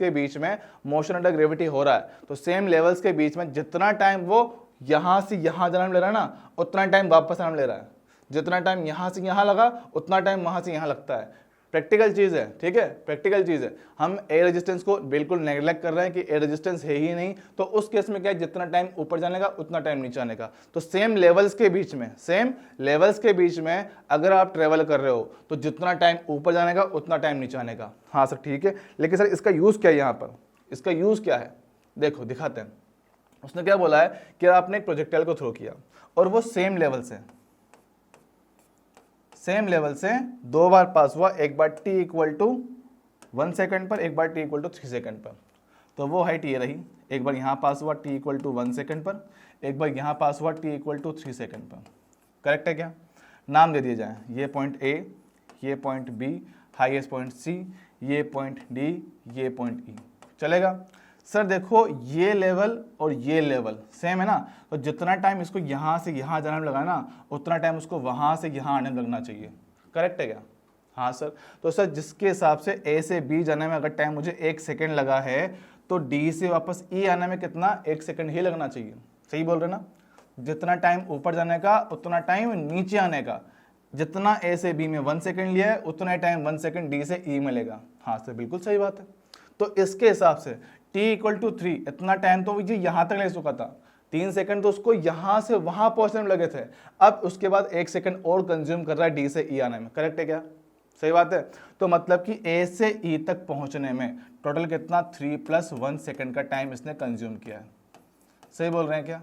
बीच में मोशन अंडर ग्रेविटी हो रहा है, तो सेम लेवल्स के बीच में जितना टाइम वो यहां से यहां जाने में ले रहा है ना, उतना टाइम वापस आने में ले रहा है, जितना टाइम यहां से यहां लगा उतना टाइम वहां से यहां लगता है। प्रैक्टिकल चीज है, ठीक है, प्रैक्टिकल चीज है। हम एयर रेजिस्टेंस को बिल्कुल नेग्लेक्ट कर रहे हैं कि एयर रेजिस्टेंस है ही नहीं, तो उस केस में क्या है, जितना टाइम ऊपर जाने का उतना टाइम नीचे आने का। तो सेम लेवल्स के बीच में अगर आप ट्रेवल कर रहे हो तो जितना टाइम ऊपर जाने का उतना टाइम नीचे आने का। हाँ सर ठीक है, लेकिन सर इसका यूज क्या है, यहाँ पर इसका यूज क्या है, देखो दिखाते हैं। उसने क्या बोला है कि आपने एक प्रोजेक्टाइल को थ्रो किया और वो सेम लेवल से 2 बार पास हुआ, एक बार t इक्वल टू 1 सेकंड पर, एक बार t इक्वल टू 3 सेकंड पर, तो वो हाइट ये रही, एक बार यहाँ पास हुआ t इक्वल टू 1 सेकंड पर, एक बार यहाँ पास हुआ t इक्वल टू 3 सेकंड पर, करेक्ट है क्या? नाम दे दिए जाए, ये पॉइंट A, ये point B, highest point C, ये पॉइंट D, ये पॉइंट E, चलेगा? सर देखो ये लेवल और ये लेवल सेम है ना, तो जितना टाइम इसको यहाँ से यहाँ जाने में लगा ना उतना टाइम उसको वहाँ से यहाँ आने में लगना चाहिए, करेक्ट है क्या? हाँ सर, तो सर जिसके हिसाब से ए से बी जाने में अगर टाइम मुझे 1 सेकंड लगा है तो डी से वापस ई आने में कितना, 1 सेकंड ही लगना चाहिए। सही बोल रहे ना, जितना टाइम ऊपर जाने का उतना टाइम नीचे आने का, जितना ए से बी में 1 सेकंड लिया है उतना टाइम 1 सेकंड डी से ई में लेगा। हाँ सर बिल्कुल सही बात है। तो इसके हिसाब से t इक्वल टू 3, इतना टाइम तो ये यहाँ तक ले चुका था, 3 सेकंड तो उसको यहाँ से वहाँ पहुँचने में लगे थे, अब उसके बाद 1 सेकंड और कंज्यूम कर रहा है डी से ई आने में, करेक्ट है क्या? सही बात है। तो मतलब कि ए से ई तक पहुँचने में टोटल कितना, 3 + 1 सेकंड का टाइम इसने कंज्यूम किया है। सही बोल रहे हैं क्या?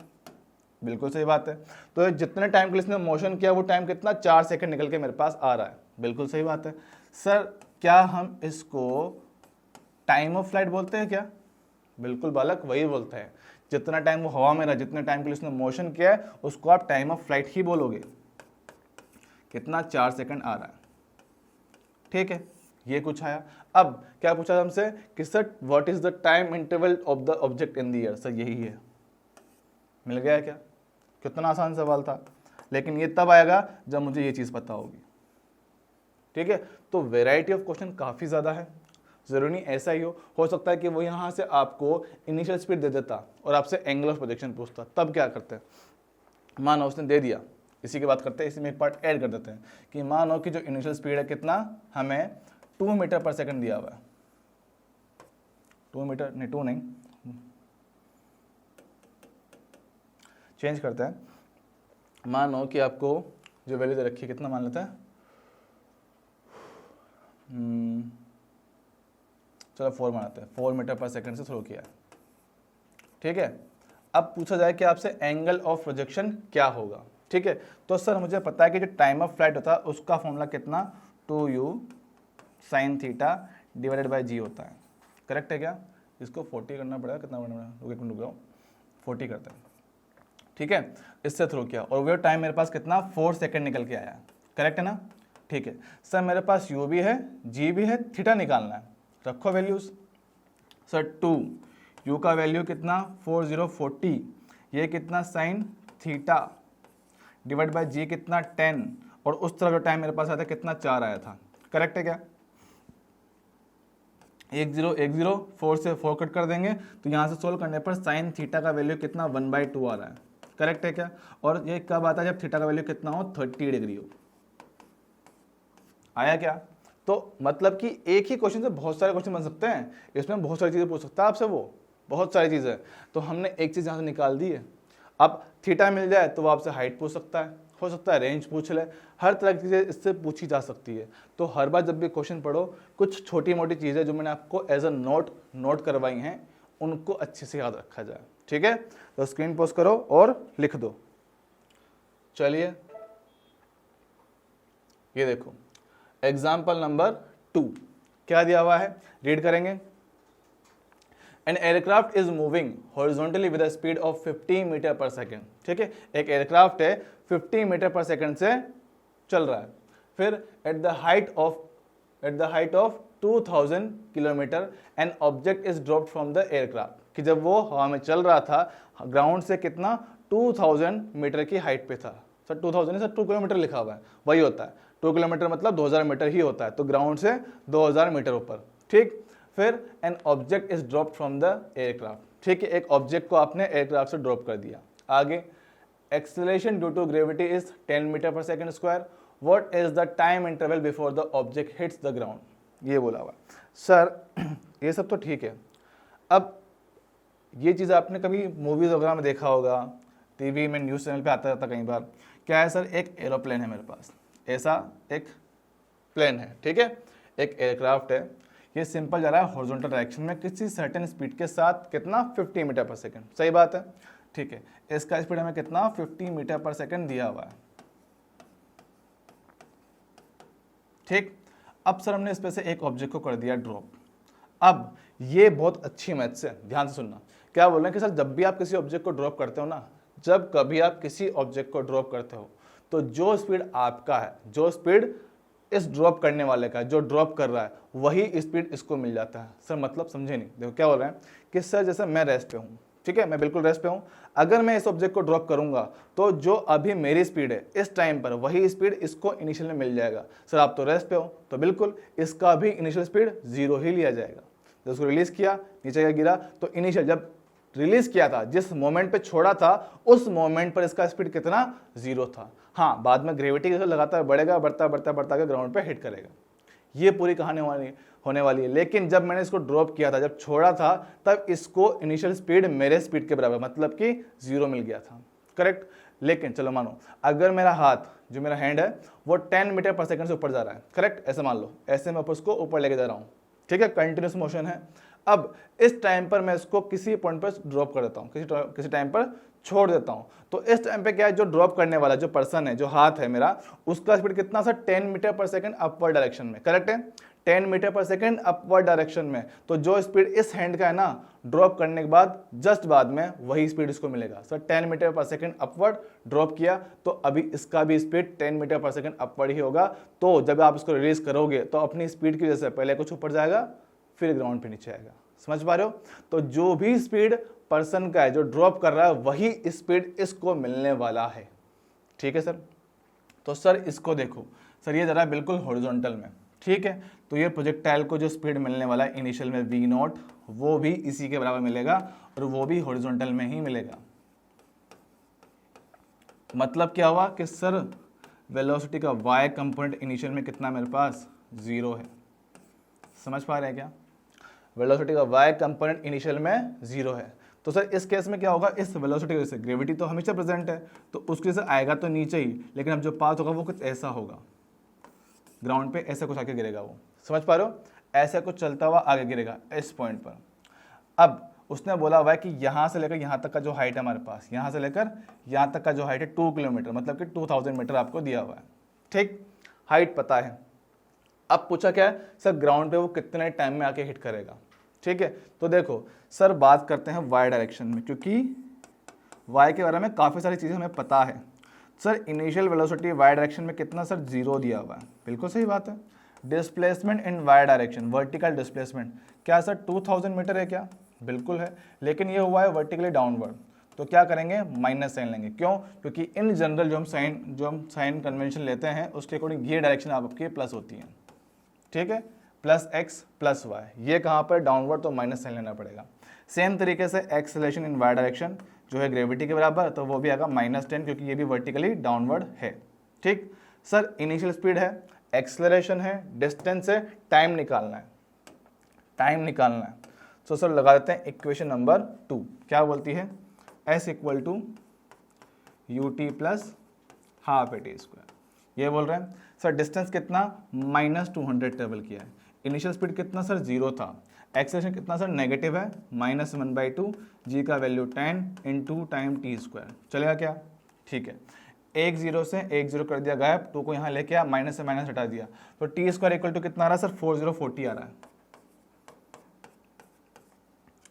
बिल्कुल सही बात है। तो जितने टाइम के लिए इसने मोशन किया वो टाइम कितना, 4 सेकंड निकल के मेरे पास आ रहा है, बिल्कुल सही बात है। सर क्या हम इसको टाइम ऑफ फ्लाइट बोलते हैं क्या? बिल्कुल बालक, वही बोलते हैं। जितना टाइम वो हवा में रहा, जितने टाइम के लिए उसने मोशन किया है उसको आप टाइम ऑफ फ्लाइट ही बोलोगे। कितना, 4 सेकंड आ रहा है, ठीक है, ये कुछ आया। अब क्या पूछा हमसे कि sir what is the time interval of the object in the air? Sir यही है, मिल गया क्या? कितना आसान सवाल था, लेकिन ये तब आएगा जब मुझे ये चीज पता होगी, ठीक है। तो वेराइटी ऑफ क्वेश्चन काफी ज्यादा है, जरूरी नहीं ऐसा ही हो सकता है कि वो यहाँ से आपको इनिशियल स्पीड दे देता और आपसे एंगल ऑफ प्रोजेक्शन पूछता, तब क्या करते हैं? मानो उसने दे दिया, इसी की बात करते हैं, इसी में एक पार्ट ऐड कर देते हैं कि मानो कि जो इनिशियल स्पीड है कितना, हमें 2 मीटर पर सेकंड दिया हुआ है, 2 मीटर नहीं, 2 नहीं, चेंज करते हैं। मानो कि आपको जो वैल्यू दे रखी है कितना मान लेते हैं, चलो 4 मानते हैं, 4 मीटर पर सेकंड से थ्रो किया, ठीक है। अब पूछा जाए कि आपसे एंगल ऑफ प्रोजेक्शन क्या होगा, ठीक है। तो सर मुझे पता है कि जो टाइम ऑफ फ्लाइट होता है उसका फॉर्मूला कितना, 2u sin theta divided by g होता है। करेक्ट है क्या? इसको 40 करना पड़ेगा, कितना करना पड़ेगा, एक मिनट रुक जाओ, 40 करते हैं, ठीक है। इससे थ्रू किया और वो टाइम मेरे पास कितना 4 सेकंड निकल के आया। करेक्ट है ना? ठीक है सर, मेरे पास यू भी है, जी भी है, थीटा निकालना है, रखो वैल्यूज। सर 2 यू का वैल्यू कितना 4040, ये कितना साइन थीटा, डिवाइड बाय जी कितना 10, और उस तरफ जो टाइम मेरे पास आया था कितना 4 आया था। करेक्ट है क्या? 1 0 1 0, 4 से 4 कट कर देंगे तो यहाँ से सोल्व करने पर साइन थीटा का वैल्यू कितना 1/2 आ रहा है। करेक्ट है क्या? और ये कब आता है? जब थीटा का वैल्यू कितना हो 30 डिग्री हो। आया क्या? तो मतलब कि एक ही क्वेश्चन से बहुत सारे क्वेश्चन बन सकते हैं, इसमें बहुत सारी चीज़ें पूछ सकता है आपसे, वो बहुत सारी चीज़ें। तो हमने एक चीज़ यहाँ से निकाल दी है। अब थीटा मिल जाए तो वो आपसे हाइट पूछ सकता है, हो सकता है रेंज पूछ ले, हर तरह की चीज़ें इससे पूछी जा सकती है। तो हर बार जब भी क्वेश्चन पढ़ो, कुछ छोटी मोटी चीज़ें जो मैंने आपको एज अ नोट करवाई हैं उनको अच्छे से याद रखा जाए, ठीक है। तो स्क्रीन पोस्ट करो और लिख दो। चलिए ये देखो एग्जाम्पल नंबर 2 क्या दिया हुआ है, रीड करेंगे। An aircraft is moving horizontally with a speed of 50 metre per second. ठीक है, एक एयरक्राफ्ट है 50 मीटर पर सेकेंड से चल रहा है। फिर at the height of 2000 kilometre an object is dropped from the aircraft, कि जब वो हवा में चल रहा था ग्राउंड से कितना 2000 मीटर की हाइट पे था। सर 2000 नहीं सर 2 किलोमीटर लिखा हुआ है, वही होता है 2 किलोमीटर मतलब 2000 मीटर ही होता है, तो ग्राउंड से 2000 मीटर ऊपर। ठीक, फिर an object is dropped from the aircraft. ठीक है, एक ऑब्जेक्ट को आपने एयरक्राफ्ट से ड्रॉप कर दिया। आगे acceleration due to gravity is 10 metre per second square, what is the time interval before the object hits the ground, ये बोला हुआ। सर ये सब तो ठीक है, अब ये चीज़ आपने कभी मूवीज वगैरह में देखा होगा, टीवी में न्यूज़ चैनल पे आता रहता कई बार। क्या है सर, एक एरोप्लेन है मेरे पास, ऐसा एक प्लेन है, ठीक है, एक एयरक्राफ्ट है, ये सिंपल जा रहा है हॉरिजॉन्टल डायरेक्शन में किसी सर्टेन स्पीड के साथ, कितना 50 मीटर पर सेकंड, सही बात है। ठीक है, इसका स्पीड हमें कितना 50 मीटर पर सेकंड दिया हुआ है। ठीक, अब सर हमने इस पे से एक ऑब्जेक्ट को कर दिया ड्रॉप। अब ये बहुत अच्छी मैथ्स है, ध्यान से सुनना। क्या बोल रहे हैं कि सर जब भी आप किसी ऑब्जेक्ट को ड्रॉप करते हो ना, जब कभी आप किसी ऑब्जेक्ट को ड्रॉप करते हो तो जो स्पीड आपका है, जो स्पीड इस ड्रॉप करने वाले का, जो ड्रॉप कर रहा है, वही स्पीड इसको मिल जाता है। सर मतलब समझे नहीं, देखो क्या बोल रहे हैं कि सर जैसे मैं रेस्ट पे हूँ, ठीक है, मैं बिल्कुल रेस्ट पे हूँ, अगर मैं इस ऑब्जेक्ट को ड्रॉप करूंगा तो जो अभी मेरी स्पीड है इस टाइम पर, वही स्पीड इसको इनिशियल में मिल जाएगा। सर आप तो रेस्ट पे हो, तो बिल्कुल इसका भी इनिशियल स्पीड 0 ही लिया जाएगा। जब उसको रिलीज किया, नीचे का गिरा, तो इनिशियल जब रिलीज किया था, जिस मोमेंट पे छोड़ा था, उस मोमेंट पर इसका स्पीड कितना 0 था। हाँ, बाद में ग्रेविटी के साथ लगातार बढ़ेगा, बढ़ता बढ़ता बढ़ता के ग्राउंड पे हिट करेगा। ये पूरी कहानी होने वाली है। लेकिन जब मैंने इसको ड्रॉप किया था, जब छोड़ा था, तब इसको इनिशियल स्पीड मेरे स्पीड के बराबर, मतलब कि 0 मिल गया था। करेक्ट। लेकिन चलो मानो अगर मेरा हाथ, जो मेरा हैंड है, वो 10 मीटर पर सेकंड से ऊपर जा रहा है, करेक्ट, ऐसे मान लो, ऐसे मैं उसको ऊपर लेके जा रहा हूँ, ठीक है, कंटिन्यूस मोशन है। अब इस टाइम पर मैं इसको किसी पॉइंट पर ड्रॉप कर देता हूँ, किसी टाइम पर छोड़ देता हूँ, तो इस टाइम पे क्या है, जो ड्रॉप करने वाला जो पर्सन है, जो हाथ है मेरा, उसका स्पीड कितना सा 10 metre per second upward direction में, करेक्ट है, 10 metre per second upward direction में। तो जो स्पीड इस हैंड का है ना, ड्रॉप करने के बाद जस्ट बाद में वही स्पीड इसको मिलेगा। Sir 10 metre per second upward drop किया, तो अभी इसका भी speed 10 metre per second upward ही होगा। तो जब आप इसको रिलीज करोगे तो अपनी स्पीड की वजह से पहले कुछ ऊपर जाएगा, फिर ग्राउंड पे नीचे आएगा। समझ पा रहे हो? तो जो भी स्पीड पर्सन का है, जो ड्रॉप कर रहा है, वही स्पीड इसको मिलने वाला है। ठीक है सर। तो सर इसको देखो, सर ये जरा बिल्कुल हॉरिजॉन्टल में, ठीक है, तो ये प्रोजेक्टाइल को जो स्पीड मिलने वाला है इनिशियल में v0, वो भी इसी के बराबर मिलेगा, और वो भी हॉरिजॉन्टल में ही मिलेगा। मतलब क्या हुआ कि सर वेलोसिटी का y कंपोनेंट इनिशियल में कितना मेरे पास 0 है। समझ पा रहे हैं क्या? वेलोसिटी का y कंपोनेंट इनिशियल में 0 है। तो सर इस केस में क्या होगा, इस वेलोसिटी की वजह से ग्रेविटी तो हमेशा प्रेजेंट है, तो उसकी वजह से आएगा तो नीचे ही, लेकिन अब जो पाथ होगा वो कुछ ऐसा होगा, ग्राउंड पे ऐसा कुछ आके गिरेगा वो। समझ पा रहे हो? ऐसा कुछ चलता हुआ आगे गिरेगा इस पॉइंट पर। अब उसने बोला हुआ है कि यहाँ से लेकर यहाँ तक का जो हाइट है हमारे पास, यहाँ से लेकर यहाँ तक का जो हाइट है 2 किलोमीटर, मतलब कि 2000 मीटर आपको दिया हुआ है। ठीक, हाइट पता है, अब पूछा क्या है सर, ग्राउंड पे वो कितने टाइम में आके हिट करेगा। ठीक है, तो देखो सर बात करते हैं वाई डायरेक्शन में, क्योंकि वाई के बारे में काफ़ी सारी चीज़ें हमें पता है। Sir initial velocity Y direction में कितना सर, 0 दिया हुआ है, बिल्कुल सही बात है। Displacement in Y direction, vertical displacement क्या सर 2000 मीटर है क्या, बिल्कुल है, लेकिन ये हुआ है वर्टिकली डाउनवर्ड, तो क्या करेंगे माइनस साइन लेंगे। क्यों, क्योंकि इन जनरल जो हम साइन कन्वेंशन लेते हैं उसके अकॉर्डिंग ये डायरेक्शन आपकी प्लस होती है। ठीक है, प्लस एक्स प्लस वाई, ये कहाँ पर डाउनवर्ड, तो माइनस साइन लेना पड़ेगा। सेम तरीके से एक्सेलरेशन इन वाई डायरेक्शन जो है ग्रेविटी के बराबर, तो वो भी आएगा -10, क्योंकि ये भी वर्टिकली डाउनवर्ड है। ठीक सर, इनिशियल स्पीड है, एक्सेलरेशन है, डिस्टेंस है, टाइम निकालना है, टाइम निकालना है। तो सर लगा देते हैं इक्वेशन नंबर 2, क्या बोलती है, S equal to U T plus half A T square. ये बोल रहे हैं सर डिस्टेंस कितना -200 ट्रेवल किया है, इनिशियल स्पीड कितना सर 0 था, एक्सेलरेशन कितना सर नेगेटिव है -1/2, जी का value 10 into time T square, चलेगा क्या। ठीक है, एक 0 से एक 0 कर दिया गायब, 2 को यहाँ लेके आ, माइनस से माइनस हटा दिया, तो टी स्क्वायर इक्वल टू कितना आ रहा है सर 4040 आ रहा है।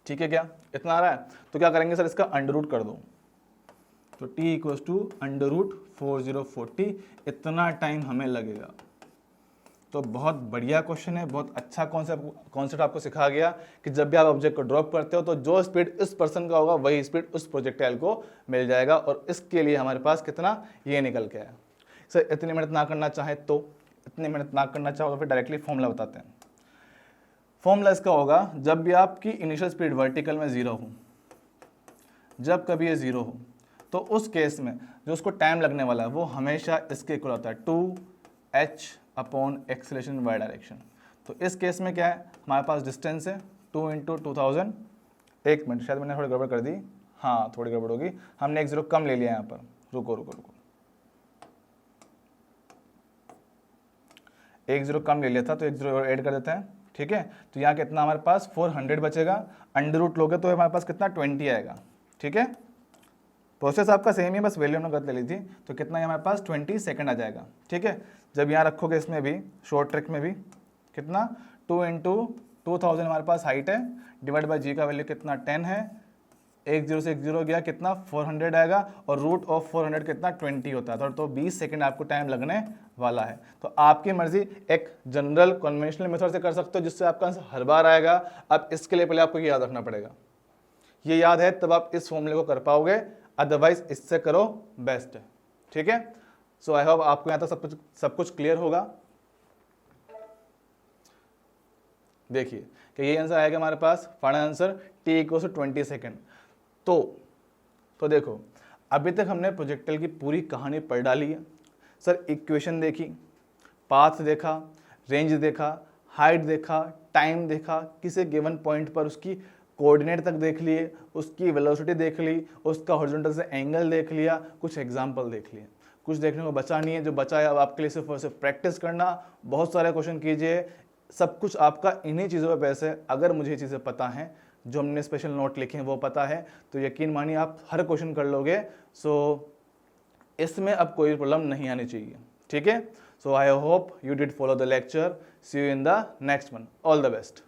ठीक है, क्या इतना आ रहा है, तो क्या करेंगे सर इसका अंडर रूट कर दो, तो t equals to under root 4040, इतना टाइम हमें लगेगा। तो बहुत बढ़िया क्वेश्चन है, बहुत अच्छा कॉन्सेप्ट आपको सिखा गया कि जब भी आप ऑब्जेक्ट को ड्रॉप करते हो तो जो स्पीड इस पर्सन का होगा वही स्पीड उस प्रोजेक्टाइल को मिल जाएगा, और इसके लिए हमारे पास कितना ये निकल के आया। सर इतनी मेहनत ना करना चाहे तो, इतनी मेहनत ना करना चाहो तो फिर डायरेक्टली फॉर्मूला बताते हैं। फॉर्मूला इसका होगा, जब भी आपकी इनिशियल स्पीड वर्टिकल में 0 हो, जब कभी ये 0 हो, तो उस केस में जो उसको टाइम लगने वाला है वो हमेशा इसके इक्वल होता है 2h upon acceleration Y direction. तो इस केस में क्या है, हमारे पास डिस्टेंस है 2 इंटू 2000, एक मिनट शायद मैंने थोड़ी गड़बड़ कर दी, हाँ थोड़ी गड़बड़ होगी, हमने एक 0 कम ले लिया यहाँ पर, रुको, एक 0 कम ले लिया था, तो एक 0 ऐड कर देते हैं। ठीक है, तो यहाँ कितना हमारे पास 400 बचेगा, अंडर रूट लोगे तो हमारे पास कितना 20 आएगा। ठीक है, प्रोसेस आपका सेम ही, बस वैल्यू हमने गलत ले ली थी, तो कितना हमारे पास 20 सेकंड आ जाएगा। ठीक है, जब यहाँ रखोगे इसमें भी शॉर्ट ट्रिक में भी कितना 2 इंटू 2000 हमारे पास हाइट है, डिवाइड बाई जी का वैल्यू कितना 10 है, एक 0 से एक 0 गया, कितना 400 आएगा, और रूट ऑफ 400 कितना 20 होता है, तो 20 सेकंड आपको टाइम लगने वाला है। तो आपकी मर्जी, एक जनरल कन्वेंशनल मेथड से कर सकते हो जिससे आपका आंसर हर बार आएगा। अब इसके लिए पहले आपको ये याद रखना पड़ेगा, ये याद है तब आप इस फॉर्मूले को कर पाओगे, अदरवाइज इससे करो बेस्ट है। ठीक है, सो आई होप आपको यहाँ तक सब कुछ क्लियर होगा। देखिए कि ये आंसर आएगा हमारे पास, final answer t equal to 20 second. तो देखो अभी तक हमने प्रोजेक्टाइल की पूरी कहानी पढ़ डाली है। सर इक्वेशन देखी, पाथ देखा, रेंज देखा, हाइट देखा, टाइम देखा, किसी गिवन पॉइंट पर उसकी कोऑर्डिनेट तक देख लिए, उसकी वेलोसिटी देख ली, उसका हॉरिजॉन्टल से एंगल देख लिया, कुछ एग्जांपल देख लिए, कुछ देखने को बचा नहीं है। जो बचा है अब आपके लिए सिर्फ और सिर्फ प्रैक्टिस करना, बहुत सारे क्वेश्चन कीजिए, सब कुछ आपका इन्हीं चीज़ों पे बेस है। अगर मुझे ये चीज़ें पता हैं, जो हमने स्पेशल नोट लिखे हैं वो पता है, तो यकीन मानिए आप हर क्वेश्चन कर लोगे। सो इसमें अब कोई प्रॉब्लम नहीं आनी चाहिए। ठीक है, so I hope you did follow the lecture, see you in the next one, all the best.